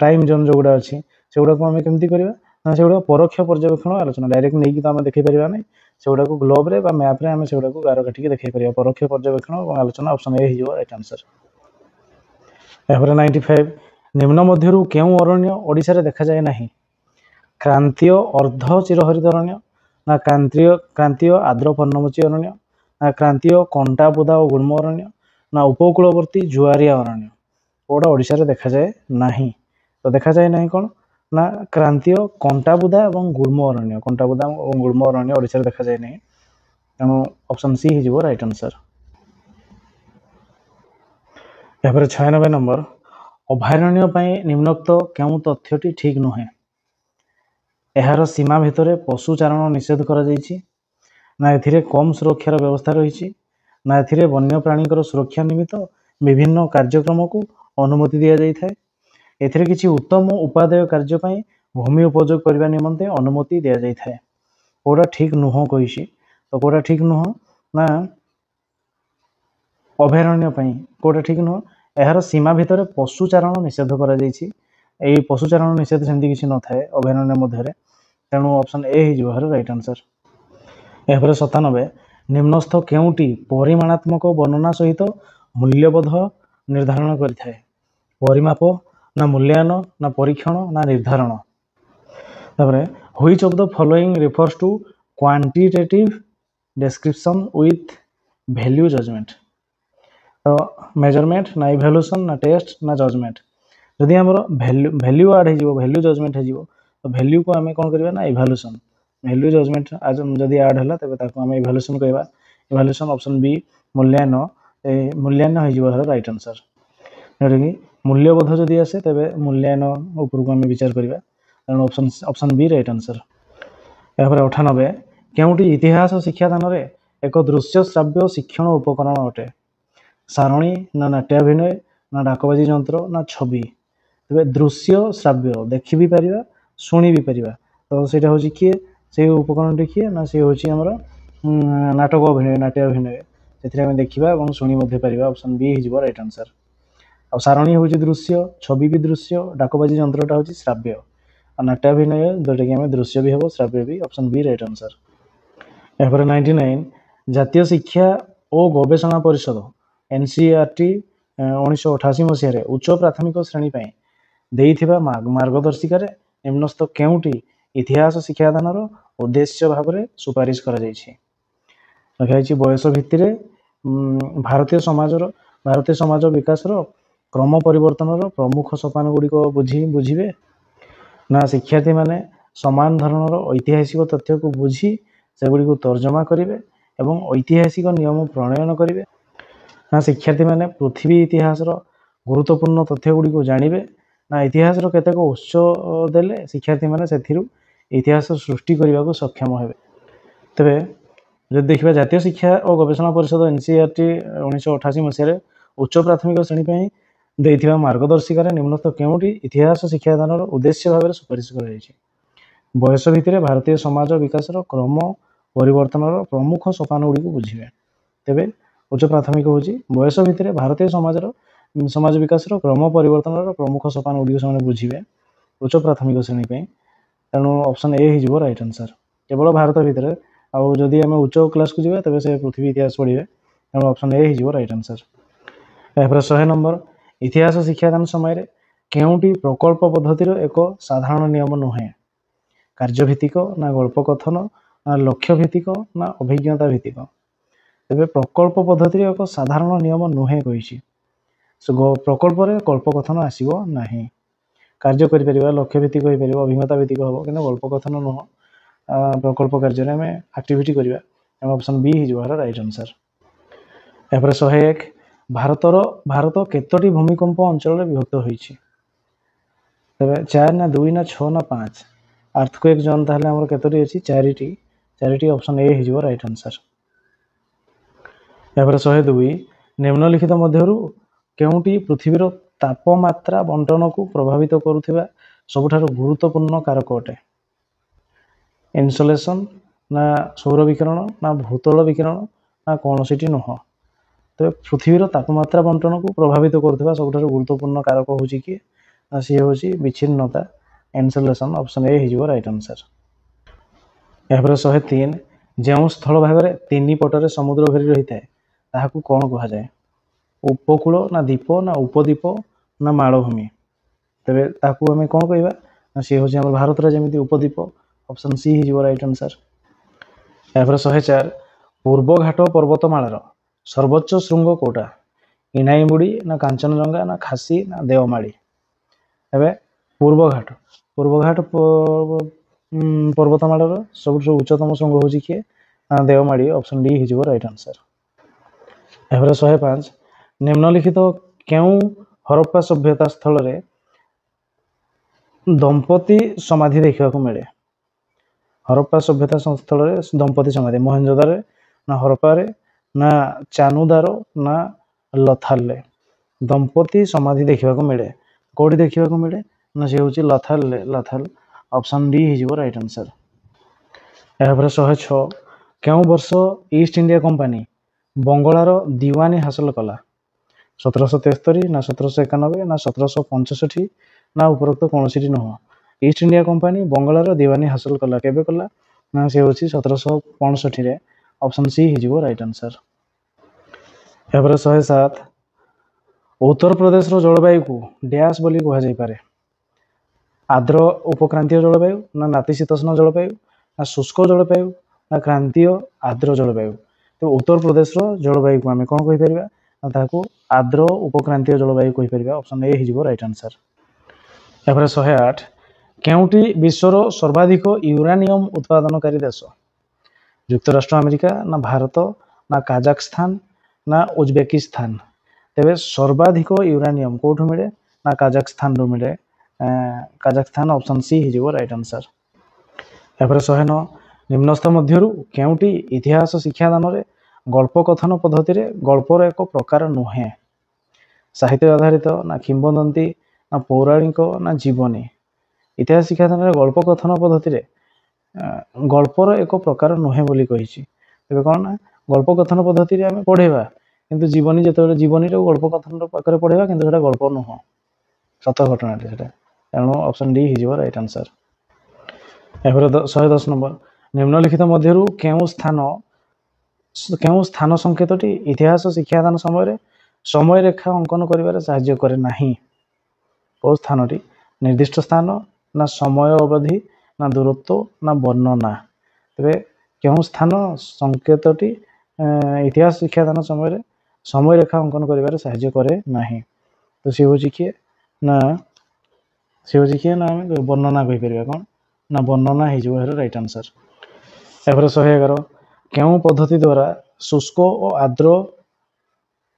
ଟାଇମ୍ ଜୋନ୍ ଯେଉଁଗୁଡ଼ା ଅଛି ସେଗୁଡ଼ାକୁ ଆମେ କେମିତି କରିବା ନା ସେଗୁଡ଼ା ପରୋକ୍ଷ ପର୍ଯ୍ୟବେକ୍ଷଣ ଆଲୋଚନା ଡାଇରେକ୍ଟ ନେଇକି ତ ଆମେ ଦେଖେଇପାରିବା ନାହିଁ, ସେଗୁଡ଼ାକୁ ଗ୍ଲୋବରେ ବା ମ୍ୟାପ୍ରେ ଆମେ ସେଗୁଡ଼ାକୁ ଗାର କାଟିକି ଦେଖେଇ ପାରିବା। ପରୋକ୍ଷ ପର୍ଯ୍ୟବେକ୍ଷଣ ଏବଂ ଆଲୋଚନା ଅପସନ୍ ଏ ହେଇଯିବ ରାଇଟ୍ ଆନ୍ସର୍। ଏହାପରେ 95 ନିମ୍ନ ମଧ୍ୟରୁ କେଉଁ ଅରଣ୍ୟ ଓଡ଼ିଶାରେ ଦେଖାଯାଏ ନାହିଁ? କ୍ରାନ୍ତୀୟ ଅର୍ଦ୍ଧ ଚିରହରିତ ଅରଣ୍ୟ ନା କ୍ରାନ୍ତୀୟ ଆର୍ଦ୍ର ପର୍ଣ୍ଣମୋଚୀ ଅରଣ୍ୟ ନା କ୍ରାନ୍ତୀୟ କଣ୍ଟା ବୁଦା ଓ ଗୁଳ୍ମ ଅରଣ୍ୟ ନା ଉପକୂଳବର୍ତ୍ତୀ ଜୁଆରିଆ ଅରଣ୍ୟ? କେଉଁଟା ଓଡ଼ିଶାରେ ଦେଖାଯାଏ ନାହିଁ? ତ ଦେଖାଯାଏ ନାହିଁ କ'ଣ ନା କ୍ରାନ୍ତୀୟ କଣ୍ଟା ବୁଦା ଏବଂ ଗୁଳ୍ମ ଅରଣ୍ୟ। କଣ୍ଟା ବୁଦା ଏବଂ ଗୁଳ୍ମ ଅରଣ୍ୟ ଓଡ଼ିଶାରେ ଦେଖାଯାଏ ନାହିଁ, ତେଣୁ ଅପସନ୍ ସି ହେଇଯିବ ରାଇଟ୍ ଆନ୍ସର୍। ଏହାପରେ 96 ନମ୍ବର ଅଭୟାରଣ୍ୟ ପାଇଁ ନିମ୍ନୋକ୍ତ କେଉଁ ତଥ୍ୟଟି ଠିକ୍ ନୁହେଁ? ଏହାର ସୀମା ଭିତରେ ପଶୁ ଚାରଣ ନିଷେଧ କରାଯାଇଛି ନା ଏଥିରେ କମ୍ ସୁରକ୍ଷାର ବ୍ୟବସ୍ଥା ରହିଛି ନା ଏଥିରେ ବନ୍ୟପ୍ରାଣୀଙ୍କର ସୁରକ୍ଷା ନିମିତ୍ତ ବିଭିନ୍ନ କାର୍ଯ୍ୟକ୍ରମକୁ ଅନୁମତି ଦିଆଯାଇଥାଏ, ଏଥିରେ କିଛି ଉତ୍ତମ ଉପାଦେୟ କାର୍ଯ୍ୟ ପାଇଁ ଭୂମି ଉପଯୋଗ କରିବା ନିମନ୍ତେ ଅନୁମତି ଦିଆଯାଇଥାଏ। କେଉଁଟା ଠିକ୍ ନୁହଁ କହିଛି? ତ କେଉଁଟା ଠିକ୍ ନୁହଁ ନା ଅଭୟାରଣ୍ୟ ପାଇଁ କେଉଁଟା ଠିକ୍ ନୁହଁ? ଏହାର ସୀମା ଭିତରେ ପଶୁ ଚାରଣ ନିଷେଧ କରାଯାଇଛି। ଏଇ ପଶୁ ଚାରଣ ନିଷେଧ ସେମିତି କିଛି ନଥାଏ ଅଭୟାରଣ୍ୟ ମଧ୍ୟରେ, ତେଣୁ ଅପସନ୍ ଏ ହେଇଯିବ ଏହାର ରାଇଟ୍ ଆନ୍ସର୍। ଏହାପରେ 97 ନିମ୍ନସ୍ଥ କେଉଁଟି ପରିମାଣାତ୍ମକ ବର୍ଣ୍ଣନା ସହିତ ମୂଲ୍ୟବୋଧ ନିର୍ଦ୍ଧାରଣ କରିଥାଏ? ପରିମାପ ନା ମୂଲ୍ୟାୟନ ନା ପରୀକ୍ଷଣ ନା ନିର୍ଦ୍ଧାରଣ? ତାପରେ which of the following refers to quantitative description with value judgment? ତ ମେଜରମେଣ୍ଟ ନା ଇଭାଲୁଏସନ୍ ନା ଟେଷ୍ଟ ନା ଜଜମେଣ୍ଟ? ଯଦି ଆମର ଭ୍ୟାଲ୍ୟୁ ଆଡ଼୍ ହେଇଯିବ, ଭ୍ୟାଲ୍ୟୁ ଜଜମେଣ୍ଟ ହେଇଯିବ, ତ ଭ୍ୟାଲ୍ୟୁକୁ ଆମେ କ'ଣ କରିବା ନା ଇଭାଲୁଏସନ୍, ଭ୍ୟାଲ୍ୟୁ ଜଜମେଣ୍ଟ ଯଦି ଆଡ଼୍ ହେଲା ତେବେ ତାକୁ ଆମେ ଇଭାଲୁଏସନ୍ କହିବା। ଇଭାଲୁଏସନ୍ ଅପସନ୍ ବି ମୂଲ୍ୟାୟନ ହେଇଯିବ ଏହାର ରାଇଟ୍ ଆନ୍ସର୍। ଯେଉଁଟାକି ମୂଲ୍ୟବୋଧ ଯଦି ଆସେ ତେବେ ମୂଲ୍ୟାୟନ ଉପରକୁ ଆମେ ବିଚାର କରିବା, ତେଣୁ ଅପସନ୍ ବି ରାଇଟ୍ ଆନ୍ସର୍। ଏହାପରେ 98 କେଉଁଟି ଇତିହାସ ଶିକ୍ଷାଦାନରେ ଏକ ଦୃଶ୍ୟ ଶ୍ରାବ୍ୟ ଶିକ୍ଷଣ ଉପକରଣ ଅଟେ? ସାରଣୀ ନା ନାଟ୍ୟାଭିନୟ ନା ଡାକବାଜି ଯନ୍ତ୍ର ନା ଛବି? ତେବେ ଦୃଶ୍ୟ ଶ୍ରାବ୍ୟ ଦେଖି ବି ପାରିବା ଶୁଣି ବି ପାରିବା, ତ ସେଇଟା ହେଉଛି କିଏ? ସେଇ ଉପକରଣଟି କିଏ ନା ସେ ହେଉଛି ଆମର ନାଟକ ଅଭିନୟ, ନାଟ୍ୟ ଅଭିନୟ। ସେଥିରେ ଆମେ ଦେଖିବା ଏବଂ ଶୁଣି ମଧ୍ୟ ପାରିବା, ଅପସନ୍ ବି ହେଇଯିବ ରାଇଟ୍ ଆନ୍ସର୍। ଆଉ ସାରଣୀ ହେଉଛି ଦୃଶ୍ୟ, ଛବି ବି ଦୃଶ୍ୟ, ଡାକବାଜି ଯନ୍ତ୍ରଟା ହେଉଛି ଶ୍ରାବ୍ୟ, ଆଉ ନାଟ୍ୟାଭିନୟ ଯେଉଁଟାକି ଆମେ ଦୃଶ୍ୟ ବି ହେବ ଶ୍ରାବ୍ୟ ବି, ଅପସନ୍ ବି ରାଇଟ୍ ଆନ୍ସର୍। ଏହାପରେ 99 ଜାତୀୟ ଶିକ୍ଷା ଓ ଗବେଷଣା ପରିଷଦ NCERT 1988 ମସିହାରେ ଉଚ୍ଚ ପ୍ରାଥମିକ ଶ୍ରେଣୀ ପାଇଁ ଦେଇଥିବା ମାର୍ଗଦର୍ଶିକାରେ ନିମ୍ନସ୍ଥ କେଉଁଟି ଇତିହାସ ଶିକ୍ଷାଦାନର ଉଦ୍ଦେଶ୍ୟ ଭାବରେ ସୁପାରିଶ କରାଯାଇଛି? ଲେଖାଯାଇଛି ବୟସ ଭିତ୍ତିରେ ଭାରତୀୟ ସମାଜ ବିକାଶର କ୍ରମ ପରିବର୍ତ୍ତନର ପ୍ରମୁଖ ସୋପାନ ଗୁଡ଼ିକ ବୁଝିବେ ନା ଶିକ୍ଷାର୍ଥୀମାନେ ସମାନ ଧରଣର ଐତିହାସିକ ତଥ୍ୟକୁ ବୁଝି ସେଗୁଡ଼ିକୁ ତର୍ଜମା କରିବେ ଏବଂ ଐତିହାସିକ ନିୟମ ପ୍ରଣୟନ କରିବେ ନା ଶିକ୍ଷାର୍ଥୀମାନେ ପୃଥିବୀ ଇତିହାସର ଗୁରୁତ୍ୱପୂର୍ଣ୍ଣ ତଥ୍ୟ ଗୁଡ଼ିକୁ ଜାଣିବେ ନା ଇତିହାସର କେତେକ ଉତ୍ସ ଦେଲେ ଶିକ୍ଷାର୍ଥୀମାନେ ସେଥିରୁ ଇତିହାସ ସୃଷ୍ଟି କରିବାକୁ ସକ୍ଷମ ହେବେ? ତେବେ ଯଦି ଦେଖିବା ଜାତୀୟ ଶିକ୍ଷା ଓ ଗବେଷଣା ପରିଷଦ NCERT 1988 ମସିହାରେ ଉଚ୍ଚ ପ୍ରାଥମିକ ଶ୍ରେଣୀ ପାଇଁ ଦେଇଥିବା ମାର୍ଗଦର୍ଶିକାରେ ନିମ୍ନସ୍ଥ କେଉଁଟି ଇତିହାସ ଶିକ୍ଷାଦାନର ଉଦ୍ଦେଶ୍ୟ ଭାବରେ ସୁପାରିଶ କରାଯାଇଛି? ବୟସ ଭିତ୍ତିରେ ଭାରତୀୟ ସମାଜ ବିକାଶର କ୍ରମ ପରିବର୍ତ୍ତନର ପ୍ରମୁଖ ସୋପାନ ଗୁଡ଼ିକୁ ବୁଝିବେ। ତେବେ ଉଚ୍ଚ ପ୍ରାଥମିକ ହେଉଛି ବୟସ ଭିତ୍ତିରେ ଭାରତୀୟ ସମାଜ ବିକାଶର କ୍ରମ ପରିବର୍ତ୍ତନର ପ୍ରମୁଖ ସୋପାନ ଗୁଡ଼ିକୁ ସେମାନେ ବୁଝିବେ ଉଚ୍ଚ ପ୍ରାଥମିକ ଶ୍ରେଣୀ ପାଇଁ, ତେଣୁ ଅପସନ୍ ଏ ହେଇଯିବ ରାଇଟ୍ ଆନ୍ସର୍। କେବଳ ଭାରତ ଭିତରେ, ଆଉ ଯଦି ଆମେ ଉଚ୍ଚ କ୍ଲାସ୍କୁ ଯିବା ତେବେ ସେ ପୃଥିବୀ ଇତିହାସ ପଢ଼ିବେ, ତେଣୁ ଅପସନ୍ ଏ ହେଇଯିବ ରାଇଟ୍ ଆନ୍ସର୍। ଏହାପରେ 100 ନମ୍ବର ଇତିହାସ ଶିକ୍ଷାଦାନ ସମୟରେ କେଉଁଟି ପ୍ରକଳ୍ପ ପଦ୍ଧତିର ଏକ ସାଧାରଣ ନିୟମ ନୁହେଁ? କାର୍ଯ୍ୟଭିତ୍ତିକ ନା ଗଳ୍ପ କଥନ ନା ଲକ୍ଷ୍ୟ ଭିତ୍ତିକ ନା ଅଭିଜ୍ଞତା ଭିତ୍ତିକ? ତେବେ ପ୍ରକଳ୍ପ ପଦ୍ଧତିର ଏକ ସାଧାରଣ ନିୟମ ନୁହେଁ କହିଛି, ପ୍ରକଳ୍ପରେ ଗଳ୍ପ କଥନ ଆସିବ ନାହିଁ। କାର୍ଯ୍ୟ କରିପାରିବା, ଲକ୍ଷ୍ୟ ଭିତ୍ତିକ ହୋଇପାରିବ, ଅଭିଜ୍ଞତା ଭିତ୍ତିକ ହେବ, କିନ୍ତୁ ଗଳ୍ପ କଥନ ନୁହଁ। ପ୍ରକଳ୍ପ କାର୍ଯ୍ୟରେ ଆମେ ଆକ୍ଟିଭିଟି କରିବା, ତେଣୁ ଅପସନ୍ ବି ହେଇଯିବ ଏହାର ରାଇଟ୍ ଆନ୍ସର୍। ଏହାପରେ 101 ଭାରତ କେତୋଟି ଭୂମିକମ୍ପ ଅଞ୍ଚଳରେ ବିଭକ୍ତ ହୋଇଛି? ତେବେ 4 ନା 2 ନା 6 ନା 5? ଆର୍ଥକ୍ୱେକ୍ ଜୋନ୍ ତାହେଲେ ଆମର କେତୋଟି ଅଛି? 4ଟି, ଅପସନ୍ ଏ ହେଇଯିବ ରାଇଟ୍ ଆନ୍ସର୍। ଏହାପରେ 102 ନିମ୍ନଲିଖିତ ମଧ୍ୟରୁ କେଉଁଟି ପୃଥିବୀର ତାପମାତ୍ରା ବଣ୍ଟନକୁ ପ୍ରଭାବିତ କରୁଥିବା ସବୁଠାରୁ ଗୁରୁତ୍ୱପୂର୍ଣ୍ଣ କାରକ ଅଟେ? ଇନସୋଲେସନ ନା ସୌର ବିକିରଣ ନା ଭୂତଳ ବିକିରଣ ନା କୌଣସିଟି ନୁହଁ। ତେବେ ପୃଥିବୀର ତାପମାତ୍ରା ବଣ୍ଟନକୁ ପ୍ରଭାବିତ କରୁଥିବା ସବୁଠାରୁ ଗୁରୁତ୍ୱପୂର୍ଣ୍ଣ କାରକ ହେଉଛି କିଏ? ନା ସିଏ ହେଉଛି ବିଚ୍ଛିନ୍ନତା, ଇନସୋଲେସନ। ଅପସନ୍ ଏ ହେଇଯିବ ରାଇଟ୍ ଆନ୍ସର। ଏହାପରେ 103 ଯେଉଁ ସ୍ଥଳ ଭାଗରେ ତିନି ପଟରେ ସମୁଦ୍ର ଘେରି ରହିଥାଏ ତାହାକୁ କ'ଣ କୁହାଯାଏ? ଉପକୂଳ ନା ଦ୍ୱୀପ ନା ଉପଦ୍ୱୀପ ନା ମାଳଭୂମି? ତେବେ ତାକୁ ଆମେ କ'ଣ କହିବା? ନା ସିଏ ହେଉଛି ଆମର ଭାରତରେ ଯେମିତି ଉପଦ୍ୱୀପ। ଅପସନ୍ ସି ହେଇଯିବ ରାଇଟ୍ ଆନ୍ସର। ଏହାପରେ 104 ପୂର୍ବଘାଟ ପର୍ବତମାଳାର ସର୍ବୋଚ୍ଚ ଶୃଙ୍ଗ କୋଉଟା? ଇଣାଇମୁଡ଼ି ନା କାଞ୍ଚନଜଙ୍ଗା ନା ଖାସି ନା ଦେଓମାଳି? ଏବେ ପୂର୍ବଘାଟ ପର୍ବତମାଳାର ସବୁଠୁ ଉଚ୍ଚତମ ଶୃଙ୍ଗ ହେଉଛି କିଏ? ନା ଦେଓମାଳି। ଅପସନ୍ ଡି ହେଇଯିବ ରାଇଟ୍ ଆନ୍ସର। ଏହାପରେ 105 ନିମ୍ନଲିଖିତ କେଉଁ ହରପ୍ପା ସଭ୍ୟତା ସ୍ଥଳରେ ଦମ୍ପତି ସମାଧି ଦେଖିବାକୁ ମିଳେ? ହରପ୍ପା ସଭ୍ୟତା ସ୍ଥଳରେ ଦମ୍ପତି ସମାଧି ମହେଞ୍ଜୋଦାରେ ନା ହରପ୍ପାରେ ନା ଚାନୁଦାର ନା ଲଥାଲରେ? ଦମ୍ପତି ସମାଧି ଦେଖିବାକୁ ମିଳେ। କୋଉଠି ଦେଖିବାକୁ ମିଳେ? ନା ସେ ହେଉଛି ଲଥାଲରେ। ଲଥାଲ। ଅପସନ୍ ଡି ହେଇଯିବ ରାଇଟ୍ ଆନ୍ସର। ଏହାପରେ 106 କେଉଁ ବର୍ଷ ଇଷ୍ଟ ଇଣ୍ଡିଆ କମ୍ପାନୀ ବଙ୍ଗଳାର ଦିୱାନୀ ହାସଲ କଲା? 1773 ନା 1791 ନା 1765 ନା ଉପରୋକ୍ତ କୌଣସିଟି ନୁହଁ। ଇଷ୍ଟ ଇଣ୍ଡିଆ କମ୍ପାନୀ ବଙ୍ଗଳାର ଦିୱାନୀ ହାସଲ କଲା କେବେ କଲା? ନା ସେ ହେଉଛି 1765ରେ। ଅପସନ୍ ସି ହେଇଯିବ ରାଇଟ୍ ଆନ୍ସର। ଏହାପରେ 107 ଉତ୍ତରପ୍ରଦେଶର ଜଳବାୟୁକୁ ଡ୍ୟାସ୍ ବୋଲି କୁହାଯାଇପାରେ? ଆର୍ଦ୍ର ଉପକ୍ରାନ୍ତୀୟ ଜଳବାୟୁ ନା ନାତିଶୀତୋଷ୍ଣ ଜଳବାୟୁ ନା ଶୁଷ୍କ ଜଳବାୟୁ ନା କ୍ରାନ୍ତୀୟ ଆର୍ଦ୍ର ଜଳବାୟୁ? ତ ଉତ୍ତରପ୍ରଦେଶର ଜଳବାୟୁକୁ ଆମେ କ'ଣ କହିପାରିବା? ନା ତାହାକୁ ଆର୍ଦ୍ର ଉପକ୍ରାନ୍ତୀୟ ଜଳବାୟୁ କହିପାରିବା। ଅପସନ୍ ଏ ହେଇଯିବ ରାଇଟ୍ ଆନ୍ସର। ଏହାପରେ 108 କେଉଁଟି ବିଶ୍ୱର ସର୍ବାଧିକ ୟୁରାନିୟମ ଉତ୍ପାଦନକାରୀ ଦେଶ? ଯୁକ୍ତରାଷ୍ଟ୍ର ଆମେରିକା ନା ଭାରତ ନା କାଜାକସ୍ତାନ ନା ଉଜବେକିସ୍ତାନ? ତେବେ ସର୍ବାଧିକ ୟୁରାନିୟମ କୋଉଠୁ ମିଳେ? ନା କାଜାକସ୍ତାନରୁ ମିଳେ। କାଜାକସ୍ତାନ। ଅପସନ୍ ସି ହେଇଯିବ ରାଇଟ୍ ଆନ୍ସର। ଏହାପରେ 109 ନିମ୍ନସ୍ଥ ମଧ୍ୟରୁ କେଉଁଟି ଇତିହାସ ଶିକ୍ଷାଦାନରେ ଗଳ୍ପ କଥନ ପଦ୍ଧତିରେ ଗଳ୍ପର ଏକ ପ୍ରକାର ନୁହେଁ? ସାହିତ୍ୟ ଆଧାରିତ ନା କିମ୍ବଦନ୍ତୀ ନା ପୌରାଣିକ ନା ଜୀବନୀ? ଇତିହାସ ଶିକ୍ଷାଦାନରେ ଗଳ୍ପ କଥନ ପଦ୍ଧତିରେ ଗଳ୍ପର ଏକ ପ୍ରକାର ନୁହେଁ ବୋଲି କହିଛି। ତେବେ କ'ଣ ନା ଗଳ୍ପ କଥନ ପଦ୍ଧତିରେ ଆମେ ପଢ଼େଇବା, କିନ୍ତୁ ଜୀବନୀ ଯେତେବେଳେ ଜୀବନୀର ଗଳ୍ପ କଥନ ପାଖରେ ପଢ଼େଇବା କିନ୍ତୁ ସେଟା ଗଳ୍ପ ନୁହଁ, ସତ ଘଟଣାଟେ ସେଟା। ତେଣୁ ଅପସନ୍ ଡି ହେଇଯିବ ରାଇଟ୍ ଆନ୍ସର। ଏହାପରେ 110 ନମ୍ବର ନିମ୍ନଲିଖିତ ମଧ୍ୟରୁ କେଉଁ ସ୍ଥାନ ସଂକେତଟି ଇତିହାସ ଶିକ୍ଷାଦାନ ସମୟରେ ସମୟ ରେଖା ଅଙ୍କନ କରିବାରେ ସାହାଯ୍ୟ କରେ ନାହିଁ? କେଉଁ ସ୍ଥାନଟି? ନିର୍ଦ୍ଦିଷ୍ଟ ସ୍ଥାନ ନା ସମୟ ଅବଧି ନା ଦୂରତ୍ୱ ନା ବର୍ଣ୍ଣନା? ତେବେ କେଉଁ ସ୍ଥାନ ସଂକେତଟି ଇତିହାସ ଶିକ୍ଷାଦାନ ସମୟରେ ସମୟ ରେଖା ଅଙ୍କନ କରିବାରେ ସାହାଯ୍ୟ କରେ ନାହିଁ? ତ ସେ ହେଉଛି କିଏ? ନା ଆମେ ବର୍ଣ୍ଣନା କହିପାରିବା। କ'ଣ ନା ବର୍ଣ୍ଣନା ହେଇଯିବ ଏହାର ରାଇଟ୍ ଆନ୍ସର। ଏହାପରେ 111 କେଉଁ ପଦ୍ଧତି ଦ୍ୱାରା ଶୁଷ୍କ ଓ ଆର୍ଦ୍ର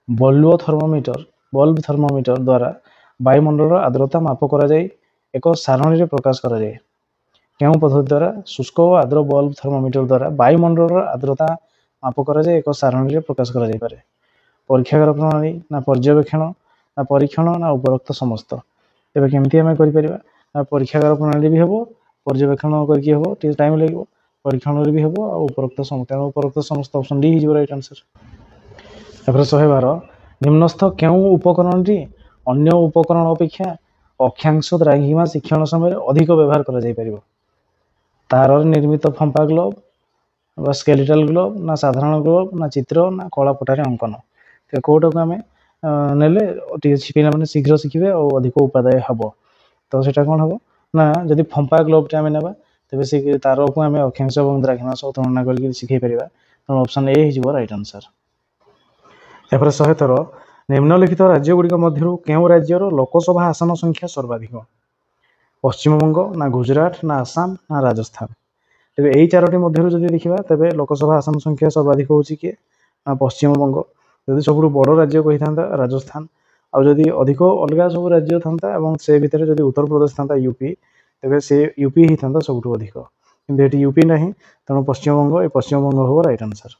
ବଲ୍ବ ଥର୍ମୋମିଟର ଦ୍ୱାରା ବାୟୁମଣ୍ଡଳର ଆର୍ଦ୍ରତା ମାପ କରାଯାଇ ଏକ ସାରଣୀରେ ପ୍ରକାଶ କରାଯାଏ? କେଉଁ ପଦ୍ଧତି ଦ୍ୱାରା ଶୁଷ୍କ ଓ ଆର୍ଦ୍ର ବଲ୍ବ ଥର୍ମୋମିଟର ଦ୍ୱାରା ବାୟୁମଣ୍ଡଳର ଆର୍ଦ୍ରତା ମାପ କରାଯାଇ ଏକ ସାରଣୀରେ ପ୍ରକାଶ କରାଯାଇପାରେ? ପରୀକ୍ଷାଗାର ପ୍ରଣାଳୀ ନା ପର୍ଯ୍ୟବେକ୍ଷଣ ନା ପରୀକ୍ଷଣ ନା ଉପରୋକ୍ତ ସମସ୍ତ? ତେବେ କେମିତି ଆମେ କରିପାରିବା? ନା ପରୀକ୍ଷାଗାର ପ୍ରଣାଳୀ ବି ହେବ, ପର୍ଯ୍ୟବେକ୍ଷଣ କରିକି ହେବ, ଟିକେ ଟାଇମ୍ ଲାଗିବ, ପରୀକ୍ଷଣରେ ବି ହେବ ଆଉ ଉପରୋକ୍ତ ସମସ୍ତ। ତେଣୁ ଉପରୋକ୍ତ ସମସ୍ତ ଅପସନ୍ ଡି ହେଇଯିବ ରାଇଟ୍ ଆନ୍ସର। ତାପରେ 112 ନିମ୍ନସ୍ଥ କେଉଁ ଉପକରଣଟି ଅନ୍ୟ ଉପକରଣ ଅପେକ୍ଷା ଅକ୍ଷାଂଶ ଦ୍ରାଘିମା ଶିକ୍ଷଣ ସମୟରେ ଅଧିକ ବ୍ୟବହାର କରାଯାଇପାରିବ? ତାରରେ ନିର୍ମିତ ଫମ୍ପା ଗ୍ଲୋଭ୍ ବା ସ୍କେଲିଟାଲ ଗ୍ଲୋଭ୍ ନା ସାଧାରଣ ଗ୍ଲୋଭ୍ ନା ଚିତ୍ର ନା କଳା ପଟାରେ ଅଙ୍କନ? ତେବେ କୋଉଟାକୁ ଆମେ ନେଲେ ଟିକେ ପିଲାମାନେ ଶୀଘ୍ର ଶିଖିବେ ଆଉ ଅଧିକ ଉପାଦାୟ ହେବ? ତ ସେଟା କ'ଣ ହେବ? ନା ଯଦି ଫମ୍ପା ଗ୍ଲୋଭ୍ଟା ଆମେ ନେବା ତେବେ ସେ ତାରକୁ ଆମେ ଅକ୍ଷାଂଶ ଏବଂ ଦ୍ରାଘିମା ସହ ତୁଳନା କରିକି ଶିଖେଇ ପାରିବା। ତେଣୁ ଅପସନ୍ ଏ ହେଇଯିବ ରାଇଟ୍ ଆନ୍ସର। ଏହାପରେ 113 ନିମ୍ନଲିଖିତ ରାଜ୍ୟଗୁଡ଼ିକ ମଧ୍ୟରୁ କେଉଁ ରାଜ୍ୟର ଲୋକସଭା ଆସନ ସଂଖ୍ୟା ସର୍ବାଧିକ? ପଶ୍ଚିମବଙ୍ଗ ନା ଗୁଜରାଟ ନା ଆସାମ ନା ରାଜସ୍ଥାନ? ତେବେ ଏଇ ଚାରୋଟି ମଧ୍ୟରୁ ଯଦି ଦେଖିବା ତେବେ ଲୋକସଭା ଆସନ ସଂଖ୍ୟା ସର୍ବାଧିକ ହେଉଛି କିଏ? ନା ପଶ୍ଚିମବଙ୍ଗ। ଯଦି ସବୁଠୁ ବଡ଼ ରାଜ୍ୟ କହିଥାନ୍ତା ରାଜସ୍ଥାନ, ଆଉ ଯଦି ଅଧିକ ଅଲଗା ସବୁ ରାଜ୍ୟ ଥାନ୍ତା ଏବଂ ସେ ଭିତରେ ଯଦି ଉତ୍ତରପ୍ରଦେଶ ଥାନ୍ତା ୟୁପି, ତେବେ ସେ ୟୁପି ହେଇଥାନ୍ତା ସବୁଠୁ ଅଧିକ, କିନ୍ତୁ ଏଠି ୟୁପି ନାହିଁ। ତେଣୁ ପଶ୍ଚିମବଙ୍ଗ ହେବ ରାଇଟ୍ ଆନ୍ସର।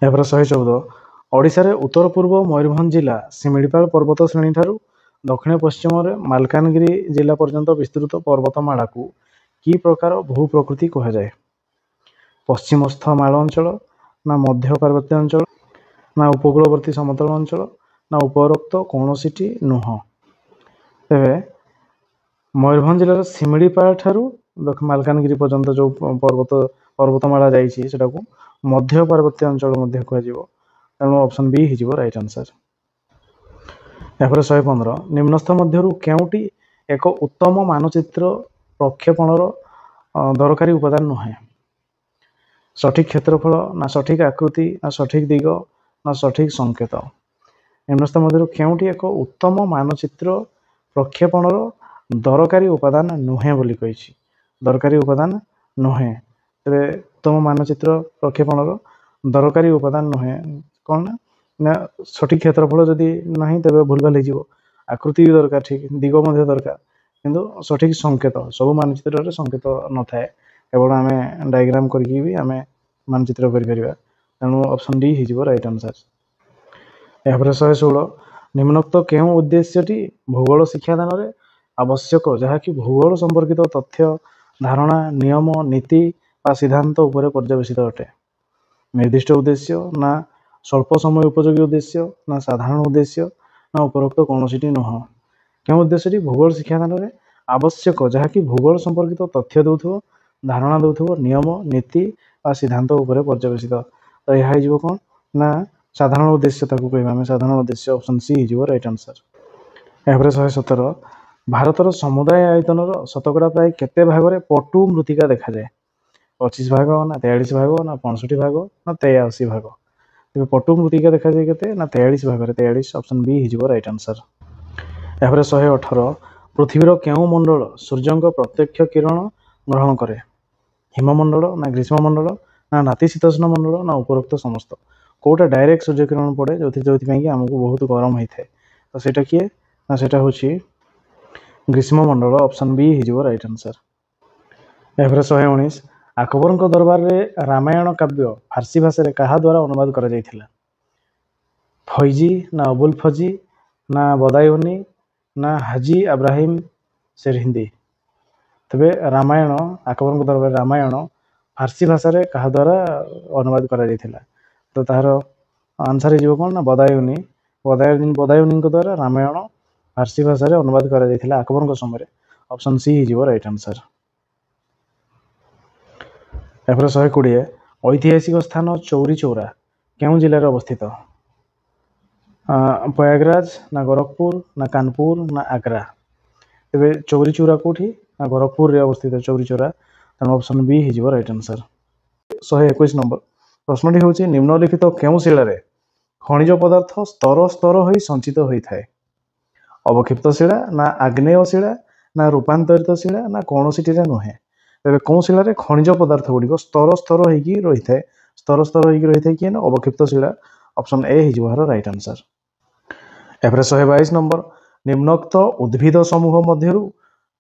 ଏହାପରେ 114 ओडिशा उत्तर पूर्व मयूरभंज जिला शिमिलीपाल पर्वत श्रेणी ठारू दक्षिण पश्चिम मालकानगिरी जिला पर्यंत विस्तृत पर्वतमाला को कि प्रकार भू प्रकृति कहुए? पश्चिमस्थ माल अंचल ना मध्य पार्वत्य अंचल ना उपकूलवर्ती समतल अंचल ना उपरोक्त कौन सी नुह। तेरे मयूरभंज जिलार शिमिलीपाल ठारू मालकानगिरी पर्यंत जो पर्वतमाला जाटा को मध्य पार्वत्य अंचल कहुए। तेणु ऑप्शन बी हो राइट आंसर। यापर 115 निम्नस्थ मध्यरु केउटी एक उत्तम मानचित्र प्रक्षेपणर दरकारी उपादान नुहे? सठिक क्षेत्रफल ना सठिक आकृति ना सठिक दिग ना सठिक संकेत। निम्नस्थ मध्यरु केउटी एक उत्तम मानचित्र प्रक्षेपणर दरकारी उपादान नुहे बोली कहिछि। दरकारी उपादान नुहे। तेरे उत्तम मानचित्र प्रक्षेपणर दरकारी उपादान नुहे कौन ना सठिक क्षेत्रफल जदि नहीं तेरे भूलभाल हो। आकृति भी दरकार ठीक दिग दरकार किंतु सठिक संकेत सब मानचित्र संकेत न थाए केवल आम डायग्राम करके भी आम मानचित्र कर। तेणु ऑप्शन डी हो राइट आंसर। यापर 116 निम्नोक्त केउं उद्देश्यटी भूगोल शिक्षादान में आवश्यक जहाँकि भूगोल संपर्कित तथ्य धारणा नियम नीति व सिद्धांत उपर पर्यवेसित अटे? निर्दिष्ट उद्देश्य ना स्वल्प समय उपयोगी उद्देश्य ना साधारण उद्देश्य ना उपरोक्त कौन सी नुह। क्यों उद्देश्य भूगोल शिक्षादान में आवश्यक जहाँकि भूगोल संपर्कित तथ्य दौथो धारणा दौथो नियम नीति और सिद्धांत उपर पर्यवेसित। तो यह हो कौन ना साधारण उद्देश्य कह साधारण उद्देश्य ऑप्शन सी हो राइट आंसर। यापर 117 भारतर समुदाय आयतन शतकड़ा प्राय केते भाग में पटु मृत्तिका देखा जाए? 25 भाग ना 43 भाग ना 65 भाग ना 83 भाग। तेज पटु मृत्तिका देखा जाए के ना 43 भाग 43 ऑप्शन बी हो राइट आंसर। यापर 118 पृथ्वीर केउं मंडल सूर्य प्रत्यक्ष किरण ग्रहण करे? हिममंडल ना ग्रीष्ममंडल ना नातिशीतोष्ण मंडल ना उपरोक्त समस्त। कौटा डायरेक्ट सूर्य किरण पड़े जो आमको बहुत गरम होता है तो सेटा किए ना सेटा होची ग्रीष्ममंडल ऑप्शन बी हो राइट आंसर। यापर 119 अकबर दरबार में रामायण काव्य फारसी भाषा क्या द्वारा अनुवाद करा जायथिला? फैजी ना अबुल फजी ना बदायूनी ना हाजी अब्राहिम सिरहिंदी। तबे रामायण अकबर दरबार रामायण फारसी भाषा क्या द्वारा अनुवाद करा जायथिला? तो तार आंसर हो कौन ना बदायूनी बदायूनी द्वारा रामायण फारसी भाषा अनुवाद करा जायथिला अकबर समय। ऑप्शन सी हो राइट आंसर। यापर 120 ऐतिहासिक स्थान चौरी चौरा क्यों जिले में अवस्थित? प्रयागराज ना गोरखपुर ना कानपुर ना आग्रा। तेज चौरी चौरा कौटी ना गोरखपुर रे अवस्थित चौरी चौरा। तेणु ऑप्शन बी हो राइट आंसर। 121 नंबर प्रश्नटी हूँ निम्नलिखित केउं शिलार खनिज पदार्थ स्तर स्तर हो संचित होता है? अवक्षिप्त शिला ना आग्नेय शिला ना रूपांतरित शिला ना कौन सी नुहे? तेरे कौन शिलार खनिज पदार्थ गुड़िक स्तर स्तर हो रही है स्तर स्तर हो रही है कि अवक्षिप्त शिला ऑप्शन ए हो राइट आंसर। यापर 122 नंबर निम्नोक्त उद्भिद समूह मध्यरु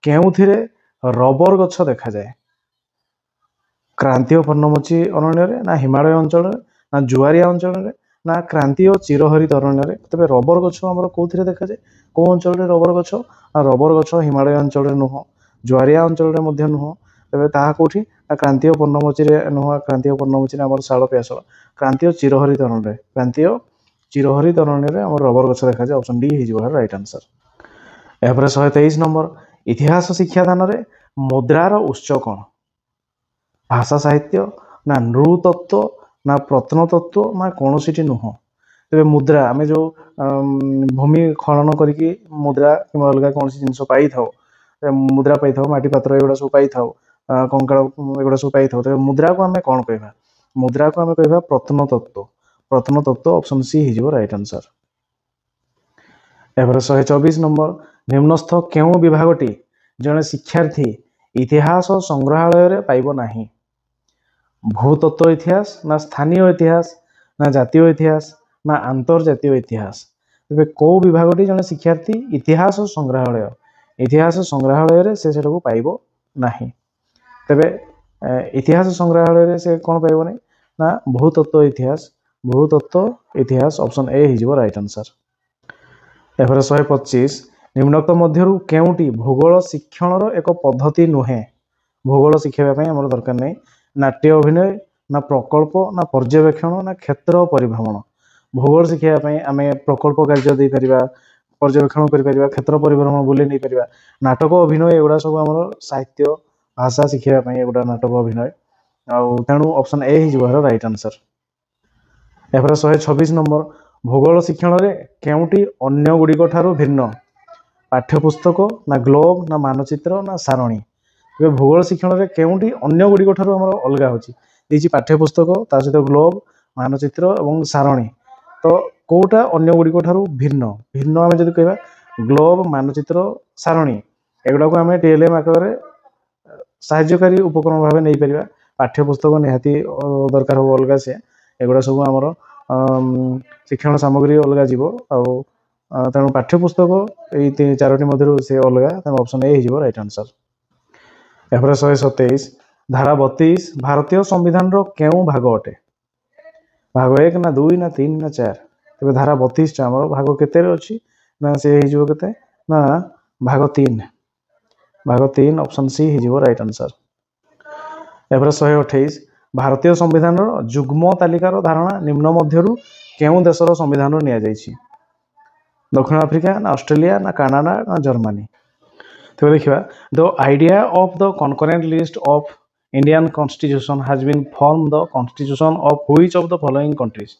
केउथिरे रबर गछ देखा जाए? क्रांतीय पर्णमोची अरण्य ना हिमालय अंचल ना जुआरिया अंचल ना क्रांतीय चिरहरित अरण्य। तेज रबर गछ आमर कौन देखा जाए कौ अंचल रबर गछ? रबर गछ हिमालय अंचल नुह जुआरिया अंचल नुह तेज ता कौटी क्रांतीय पर्णमोची नुह क्रांतीय पर्णमोची आम शाल पियाशल क्रांतीय चिरहरित अरण्य क्रांतीय चिरहरित अरण्य आम रबर गछ देखा जाए। ऑप्शन डी हो राइट आंसर। यापर 123 नंबर इतिहास शिक्षादान में मुद्रार उत्स कौन? भाषा साहित्य ना नृतत्व ना प्रत्नतत्व ना कौन सी नुह? तेज मुद्रा आम जो भूमि खनन करके मुद्रा कि अलग कौन सी जिन पाई था मुद्रा पाई था माटी पात्र एगुड़ा सब पाई था कंकाल एगुड़ा सब पाई था। तेज मुद्रा को आम कौन कह? मुद्रा को आम कह प्रत्नतत्व प्रत्नतत्व ऑप्शन सी हो राइट आंसर। यापर 124 नंबर निम्नस्थ केउं विभागटी जड़े शिक्षार्थी इतिहास संग्रहालय पाइब नाही? भूतत्व इतिहास ना स्थानीय इतिहास ना जातीय इतिहास ना अंतर्जातीय इतिहास। तेज कौ विभागटी जड़े शिक्षार्थी इतिहास संग्रहालय से पाइब नाही? तेज इतिहास संग्रहालय से कौन पाइबनी ना भूतत्व इतिहास भूतत्व इतिहास ऑप्शन ए हिजिबो राइट आंसर। एफरे 125 निम्नोक्त मध्यरु केउटी भूगोल शिक्षणर एक पद्धति नुहे। भूगोल शिखेबा पई हमर दरकार नै नाट्य अभिनय ना प्रकल्प ना पर्यवेक्षण ना क्षेत्र परिभ्रमण। भूगोल शिखेबा पई आमे प्रकल्प कार्य दे परिबा, पर्यवेक्षण करि परिबा, क्षेत्र परिभ्रमण बुले नै परिबा। नाटक अभिनय एगुडा सब हमर साहित्य भाषा शिखेबा पई एगुडा नाटक अभिनय आउ तेणु ऑप्शन ए हिजिबो राइट आंसर। एफरे 126 नंबर भूगोल शिक्षण रे केउटी अन्य गुडी ठारू भिन्न। पाठ्यपुस्तक ना ग्लोब ना मानचित्र ना सारणी। भूगोल शिक्षण रे केउटी अन्य गुडी ठारू हमर अलगा होची देची पाठ्यपुस्तक ता सहित ग्लोब मानचित्र एवं सारणी। तो कोटा अन्य गुडी ठारू भिन्न भिन्न आमे जदि कहबा ग्लोब मानचित्र सारणी एगुडा को आमे टीएलएम आकारे सहायकारी उपकरण भाव नहीं परिबा। पाठ्यपुस्तक निहाती दरकार हो अलगा से एगुडा सब हमर शिक्षण सामग्री अलगा जीवो आउ तेणु पाठ्यपुस्तक ये चारोटी मध्य से अलगा तेणु ऑप्शन ए हिजिबो राइट आंसर। एफरे 127 धारा 32 भारतीय संविधान रो केउ भाग अटे। भाग 1 ना 2 ना 3 ना 4। तबे धारा 32 टा हमर भाग केते रे अछि ना से हिजिबो केते ना भाग 3। भाग 3 ऑप्शन सी हिजिबो राइट आंसर। एफरे 128 भारतीय संविधान रो जुग्म तालिकार धारणा निम्न मध्यरु केउ देशर संविधान रो निया जायछि। दक्षिण अफ्रिका ना ऑस्ट्रेलिया ना कनाडा ना जर्मनी। तो देखिए the idea of the concurrent list of Indian constitution has been form the constitution of which of the following countries.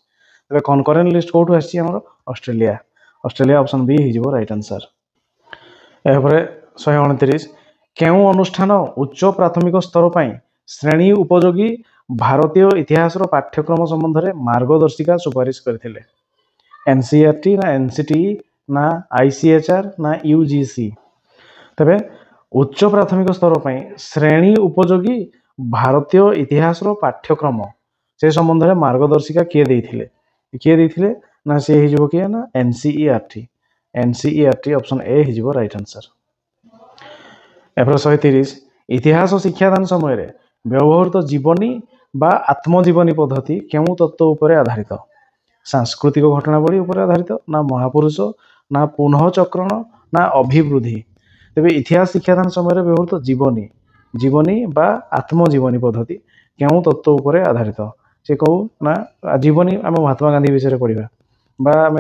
तबे कॉन्करेंट लिस्ट कोठु आछि हमर ऑस्ट्रेलिया। ऑस्ट्रेलिया ऑप्शन बी हिजिबो राइट आंसर। एफरे 129 केउ अनुष्ठान उच्च प्राथमिक स्तर पई श्रेणी उपयोगी भारतीय इतिहास रो पाठ्यक्रम संबंध रे मार्गदर्शिका सुपारिश करथिले। एनसीईआरटी ना एनसीटीई ना आईसीएचआर ना यूजीसी। तबे उच्च प्राथमिक स्तर पई श्रेणी उपयोगी भारतीय इतिहास रो पाठ्यक्रम से संबंध रे मार्गदर्शिका किए देथिले ना से हिजिबो किए ना एनसीईआरटी। एनसीईआरटी ऑप्शन ए हिजिबो राइट आंसर। एफर 130 इतिहास शिक्षादान समय रे व्यवहृत जीवनी बा आत्मजीवनी पद्धति केउ तत्व उपरे आधारित। सांस्कृतिक घटनावली उपरे आधारित ना महापुरुष ना पुनःचक्रण ना अभिवृद्धि। तेबे इतिहास शिक्षादान समय व्यवहृत जीवनी जीवनी बा आत्मजीवनी पद्धति केउ तत्व उपरे आधारित से कहू ना जीवनी आम महात्मा गांधी विषय पढ़ा बा आम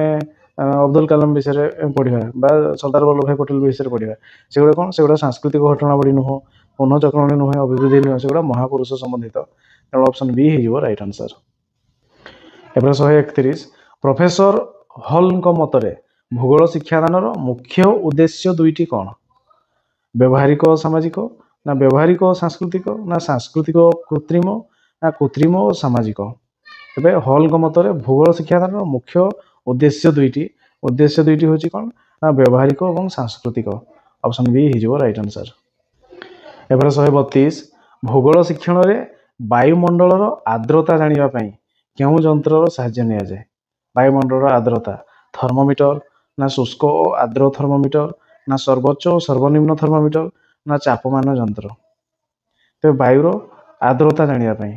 अब्दुल कलाम विषय पढ़ा बा सरदार वल्लभ भाई पटेल विषय पढ़ा सेगुड़ा कौन सेगुड़ा सांस्कृतिक घटनावली नुह पुनःचक्रण नुहे अभिवृद्धि नुहे सेगुड़ा महापुरुष संबंधित तेणु ऑप्शन बी हो राइट आंसर। एपर 131 प्रोफेसर हल मतरे भूगोल शिक्षादान मुख्य उद्देश्य दुईटी कौन। व्यवहारिक सामाजिक ना व्यवहारिक सांस्कृतिक ना सांस्कृतिक कृत्रिम ना कृत्रिम और सामाजिक। तेरे हल मतरे भूगोल शिक्षादान मुख्य उद्देश्य दुईटी हूँ कौन ना व्यवहारिक और सांस्कृतिक ऑप्शन बी हो राइट आंसर। एपर 132 भूगोल शिक्षण रे वायुमंडल आर्द्रता जानापी क्यों जंतर साहाय्य नि जाए। वायुमंडल आर्द्रता थर्मोमीटर ना शुष्क और आर्द्र थर्मोमीटर ना सर्वोच्च और सर्वनिम्न थर्मोमीटर ना चापमान जंत्र। तो वायुर आर्द्रता जानापी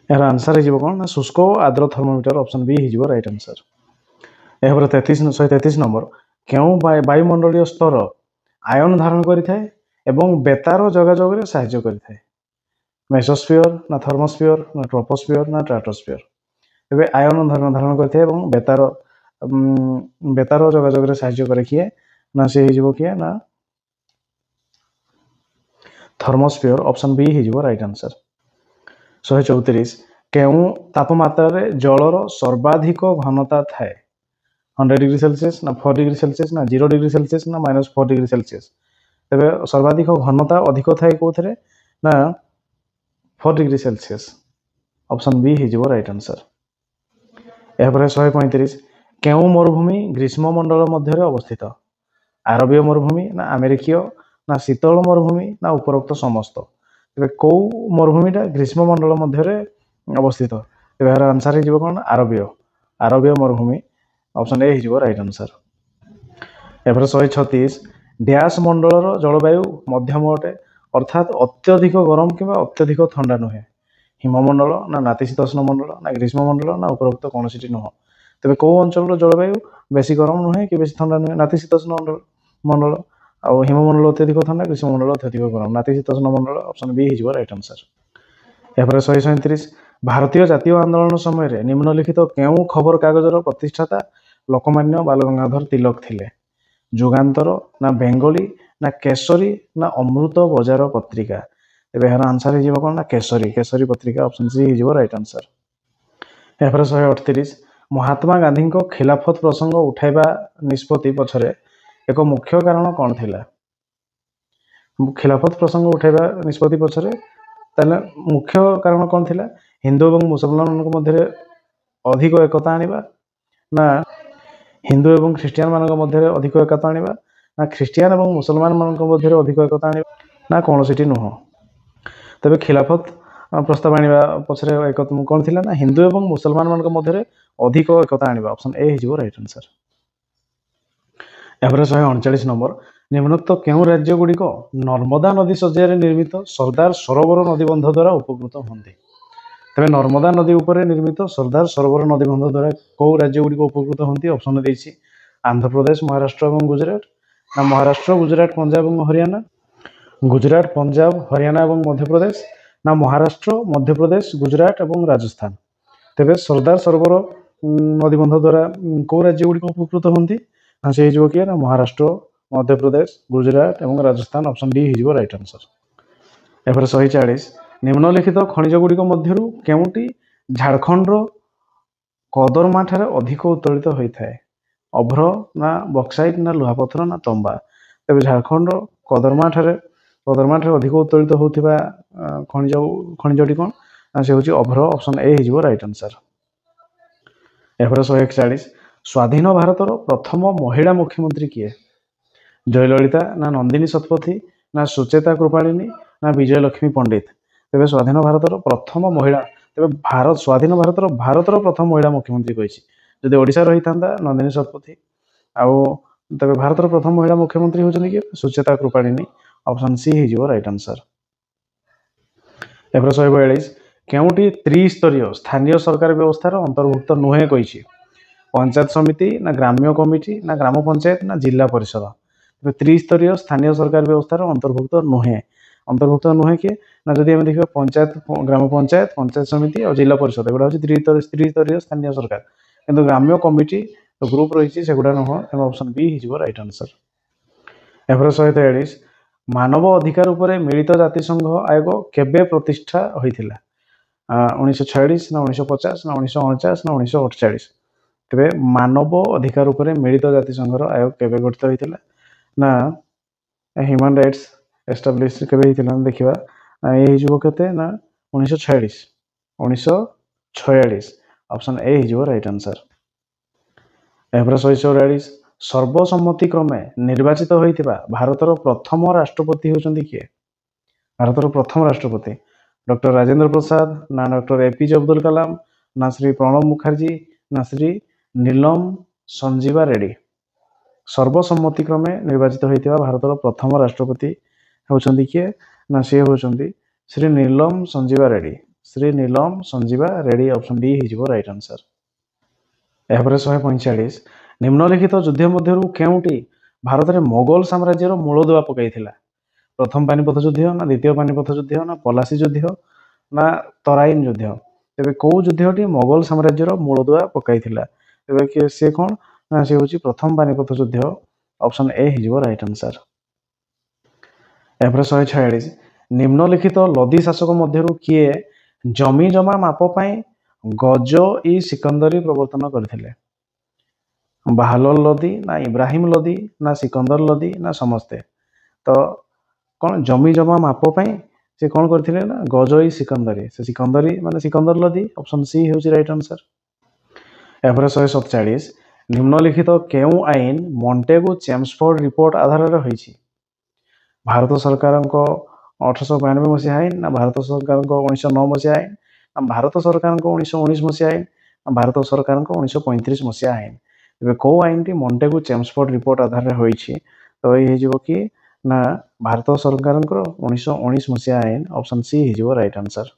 यार आंसर हो कौन ना शुष्क और आर्द्र थर्मोमीटर ऑप्शन बी हो राइट आंसर। यहाँ 133 नंबर क्यों वायुमंडलीय स्तर आयन धारण करें एवं बेतार जोगाजोग में साहाय्य करें। मेसोस्फियर ना थर्मोस्फियर ना ट्रोपोस्फियर ना स्ट्राटोस्फियर। तेरे आयन धारण करते बेतार जोगाजोग में साहाय्य करे किए ना से हो किए ना थर्मोस्फियर ऑप्शन बी हो राइट आंसर। 134 क्यों तापमात्रा रे जलर सर्वाधिक घनता थाए। 100 डिग्री सेल्सियस ना 4 डिग्री सेल्सियस ना 0 डिग्री सेल्सियस ना -4 डिग्री सेल्सियस। तेरे सर्वाधिक घनता अधिक थाए कौन ना 4 डिग्री सेल्सियस ऑप्शन बी हो राइट आंसर। यहाँ 135 क्यों मरुभूमि ग्रीष्म मंडल मध्य अवस्थित। आरबीय मरुभूमि ना अमेरिकीय ना शीतल मरुभूमि ना उपरोक्त समस्त। तेरे कौ मरुभूमिटा ग्रीष्म मंडल मध्य अवस्थित तेज यार आंसर हो कौन आरबीय मरुभूमि ऑप्शन ए हो राइट आंसर। यहाँ 136 डैश मंडल जलवायु मध्यम अटे अर्थात अत्यधिक गरम कि अत्यधिक ठंडा नुहे। हिममंडल ना नातिशीतोष्ण मंडल ना ग्रीष्ममंडल ना उपरोक्त कौन नुह तेज कौ अंचल जलवायु बेसी गरम नुहे कि बेसी ठंडा नुहे नातिशीतोष्ण मंडल आउ हिममंडल अत्यधिक ठंडा ग्रीष्ममंडल अत्यधिक गरम नातिशीतोष्ण मंडल ऑप्शन बी हो राइट आंसर। यापर 137 भारतीय जातीय आंदोलन समय निम्नलिखित केउ खबर कागजर प्रतिष्ठाता लोकमान्य बाल गंगाधर तिलक थिले जुगांतर ना बेंगली ना केसरी ना अमृत बजार पत्रिका तेज यार आंसर हो कौन ना केसरी केसरी पत्रिका ऑप्शन सी हो राइट आंसर। यापर 138 महात्मा गांधी खिलाफत प्रसंग उठाइबा निष्पत्ति पछरे एक मुख्य कारण कौन थिला खिलाफत प्रसंग उठाइबा निष्पत्ति पछरे ताले मुख्य कारण कौन थिला हिंदू और मुसलमान मध्य अधिक एकता आनिबा ना हिंदू और ख्रिस्टियान मान मध्य अधिक एकता आनिबा ना ख्रिस्टियान और मुसलमान मान मध्य अधिक एकता आनिबा ना कौन सी नुह तेज खिलाफत प्रस्ताव आनिबा पछरे एक कौन थिला ना हिंदू और मुसलमान मान मध्य अधिक एकता आनिबा ऑप्शन ए हो राइट आंसर। यापर 139 नंबर निम्नोक्त केउ राज्य गुड़िक नर्मदा नदी शଯ୍या निर्मित सरदार सरोवर नदीबंध द्वारा उपकृत होती तेज नर्मदा नदी उपर निर्मित सरदार सरोवर नदीबंध द्वारा कौ राज्य गुड़िक उपकृत होती ऑप्शन देछि आंध्र प्रदेश महाराष्ट्र और गुजरात ना महाराष्ट्र गुजरात पंजाब और हरियाणा गुजरात पंजाब हरियाणा और मध्य प्रदेश ना महाराष्ट्र मध्य प्रदेश गुजरात और राजस्थान तेज सरदार सरोवर नदीबंध द्वारा कौ राज्य गुड़िक उपकृत होती से हो किए ना महाराष्ट्र मध्य प्रदेश गुजरात और राजस्थान ऑप्शन डी हो राइट आंसर। यापर 140 निम्नलिखित खनिज गुड़िक मध्य केउटी झारखंड कदरमा ठारे अधिक उत्तोलित होता है अभ्र ना बक्साइट ना लुहापथर ना तंबा तेज झारखंड कदरमा ठारे अधिक उत्तोलित होता खनिजटी कौन से हूँ अभ्र ऑप्शन ए हो राइट आंसर। यापर 141 स्वाधीन भारतर प्रथम महिला मुख्यमंत्री किए जयललिता ना नंदिनी शतपथी ना सुचेता कृपालिनी ना विजयलक्ष्मी पंडित तेज स्वाधीन भारतर प्रथम महिला तेज भारत स्वाधीन भारतर प्रथम महिला मुख्यमंत्री कही जदि ओडिशा रही था नंदिनी शतपथी आउ तेज भारतर प्रथम महिला मुख्यमंत्री होती कि सुचेता कृपालिनी ऑप्शन सी हो राइट आंसर। यापर 142 केउटी त्रिस्तरीय स्थानीय सरकार व्यवस्थार अंतर्भुक्त नुहे कही पंचायत समिति ना ग्राम्य कमिटी ना ग्राम पंचायत ना जिला परिषद त्रिस्तरीय स्थानीय सरकार व्यवस्थार अंतर्भुक्त नुहे किए ना जदि देखा पंचायत ग्राम पंचायत पंचायत समिति और जिला परिषद एगुड़ा हूँ त्रिस्तरीय स्थानीय सरकार किंतु ग्राम्य कमिटी ग्रुप रही से नुह ऑप्शन बी हो राइट आंसर। यापर 143 मानव अधिकार उपर मिलित जातिसंघ आयोग केबे प्रतिष्ठा होइथिला 1946 ना 1950 ना 1949 ना 1948 तेरे मानव अधिकार उपर मिलित जातिसंघर आयोग केबे गठित होइथिला ना ह्यूमन राइट्स एस्टाब्लिश केबे होइथिला देखिबा ये हो केते ना 1946 ऑप्शन ए हो राइट आंसर। यापर 144 सर्वसम्मति क्रमे निर्वाचित होइथिबा भारतर प्रथम राष्ट्रपति होचंदी किए भारतर प्रथम राष्ट्रपति डॉक्टर राजेंद्र प्रसाद ना डॉक्टर एपीजे अब्दुल कलाम ना श्री प्रणब मुखर्जी ना श्री नीलम संजीवा रेड्डी सर्वसम्मति क्रमे निर्वाचित होइथिबा भारतर प्रथम राष्ट्रपति होचंदी किए ना से होचंदी श्री नीलम संजीवा रेड्डी ऑप्शन डी हो राइट आंसर। यापर 145 निम्नलिखित युद्ध मध्य केउटी भारत में मोगल साम्राज्यर मूलदुआ पकाइथिला प्रथम पानीपत युद्ध ना द्वितीय पानीपत युद्ध ना पलासी युद्ध ना तराइन युद्ध तेरे कौ युद्धटी मोगल साम्राज्यर मूलदुआ पकाइथिला तेरे सी कौन ना सी हूँ प्रथम पानीपत युद्ध ऑप्शन ए हो राइट आंसर। यापर 146 निम्नलिखित लदी शासक मध्य किए जमी जमा माप गज इ सिकंदरी प्रवर्तन करथिले बाहलोल लोदी ना इब्राहिम लोदी ना सिकंदर लोदी ना समस्ते तो कौन जमी जमा माप से कौन करथिले ना गजई सिकंदरी से सिकंदरी माने सिकंदर लोदी ऑप्शन सी हो राइट आंसर। यापर 147 निम्नलिखित केउ आईन मॉन्टेगु चेम्सफोर्ड रिपोर्ट आधार में होइछि भारत सरकार 1892 मसीहा आईन ना भारत सरकार 1909 मसीहा आईन ना भारत सरकार 1919 मसीहा आईन ना भारत सरकार 1935 मसीहा आईन तेरे कौ आईन टी मॉन्टेगु चेम्सफोर्ड रिपोर्ट आधार में होइछि तो ये हो कि ना भारत सरकार 1919 मसीहा आईन ऑप्शन सी हो राइट आंसर।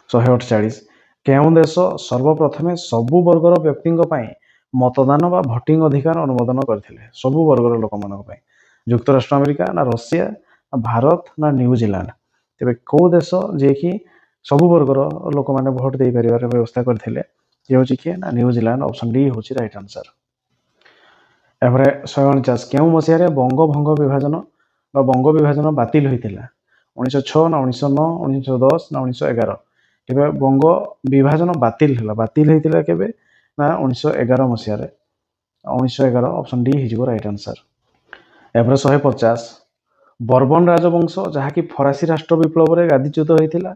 148 କେଉଁ ଦେଶ ସର୍ବପ୍ରଥମେ ସବୁ ବର୍ଗର ବ୍ୟକ୍ତିଙ୍କ ପାଇଁ ମତଦାନ ବା ଭୋଟିଂ ଅଧିକାର ଅନୁମୋଦନ କରିଥିଲେ? ସବୁ ବର୍ଗର ଲୋକମାନଙ୍କ ପାଇଁ। ଯୁକ୍ତରାଷ୍ଟ୍ର ଆମେରିକା ନା ରଷିଆ ନା ଭାରତ ନା ନ୍ୟୁଜିଲାଣ୍ଡ? ତେବେ କେଉଁ ଦେଶ ଯିଏକି ସବୁ ବର୍ଗର ଲୋକମାନେ ଭୋଟ ଦେଇପାରିବାର ବ୍ୟବସ୍ଥା କରିଥିଲେ ଇଏ ହେଉଛି କିଏ ନା ନ୍ୟୁଜିଲାଣ୍ଡ। ଅପସନ୍ ଡି ହେଉଛି ରାଇଟ୍ ଆନ୍ସର। ଏପରେ 149 କେଉଁ ମସିହାରେ ବଙ୍ଗଭଙ୍ଗ ବିଭାଜନ ବା ବଙ୍ଗ ବିଭାଜନ ବାତିଲ ହୋଇଥିଲା? 1906 ନା 1909 1910 ନା 1911? କେବେ ବଙ୍ଗ ବିଭାଜନ ବାତିଲ ହେଲା? ବାତିଲ ହେଇଥିଲା କେବେ ନା 1911 ମସିହାରେ। 1911 ଅପସନ୍ ଡି ହେଇଯିବ ରାଇଟ୍ ଆନ୍ସର। ଏପରେ 150 ବର୍ବନ ରାଜବଂଶ ଯାହାକି ଫରାସୀ ରାଷ୍ଟ୍ର ବିପ୍ଳବରେ ଗାଦିଚ୍ୟୁତ ହୋଇଥିଲା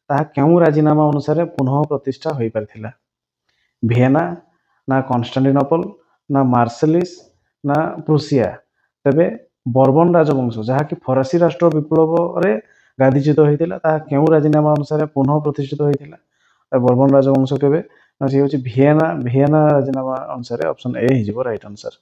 ତାହା କେଉଁ ରାଜିନାମା ଅନୁସାରେ ପୁନଃ ପ୍ରତିଷ୍ଠା ହୋଇପାରିଥିଲା? ଭିଏନା ନା କନଷ୍ଟାଣ୍ଟିନୋପଲ ନା ମାର୍ସେଲିସ୍ ନା ପ୍ରୁସିଆ? ତେବେ ବର୍ବନ ରାଜବଂଶ ଯାହାକି ଫରାସୀ ରାଷ୍ଟ୍ର ବିପ୍ଳବରେ ଗାଦିଚ୍ୟୁତ ହୋଇଥିଲା ତାହା କେଉଁ ରାଜିନାମା ଅନୁସାରେ ପୁନଃ ପ୍ରତିଷ୍ଠିତ ହୋଇଥିଲା? ବର୍ବନ ରାଜବଂଶ କେବେ ନା ସେ ହେଉଛି ଭିଏନା ରାଜିନାମା ଅନୁସାରେ। ଅପସନ୍ ଏ ହେଇଯିବ ରାଇଟ୍ ଆନ୍ସର।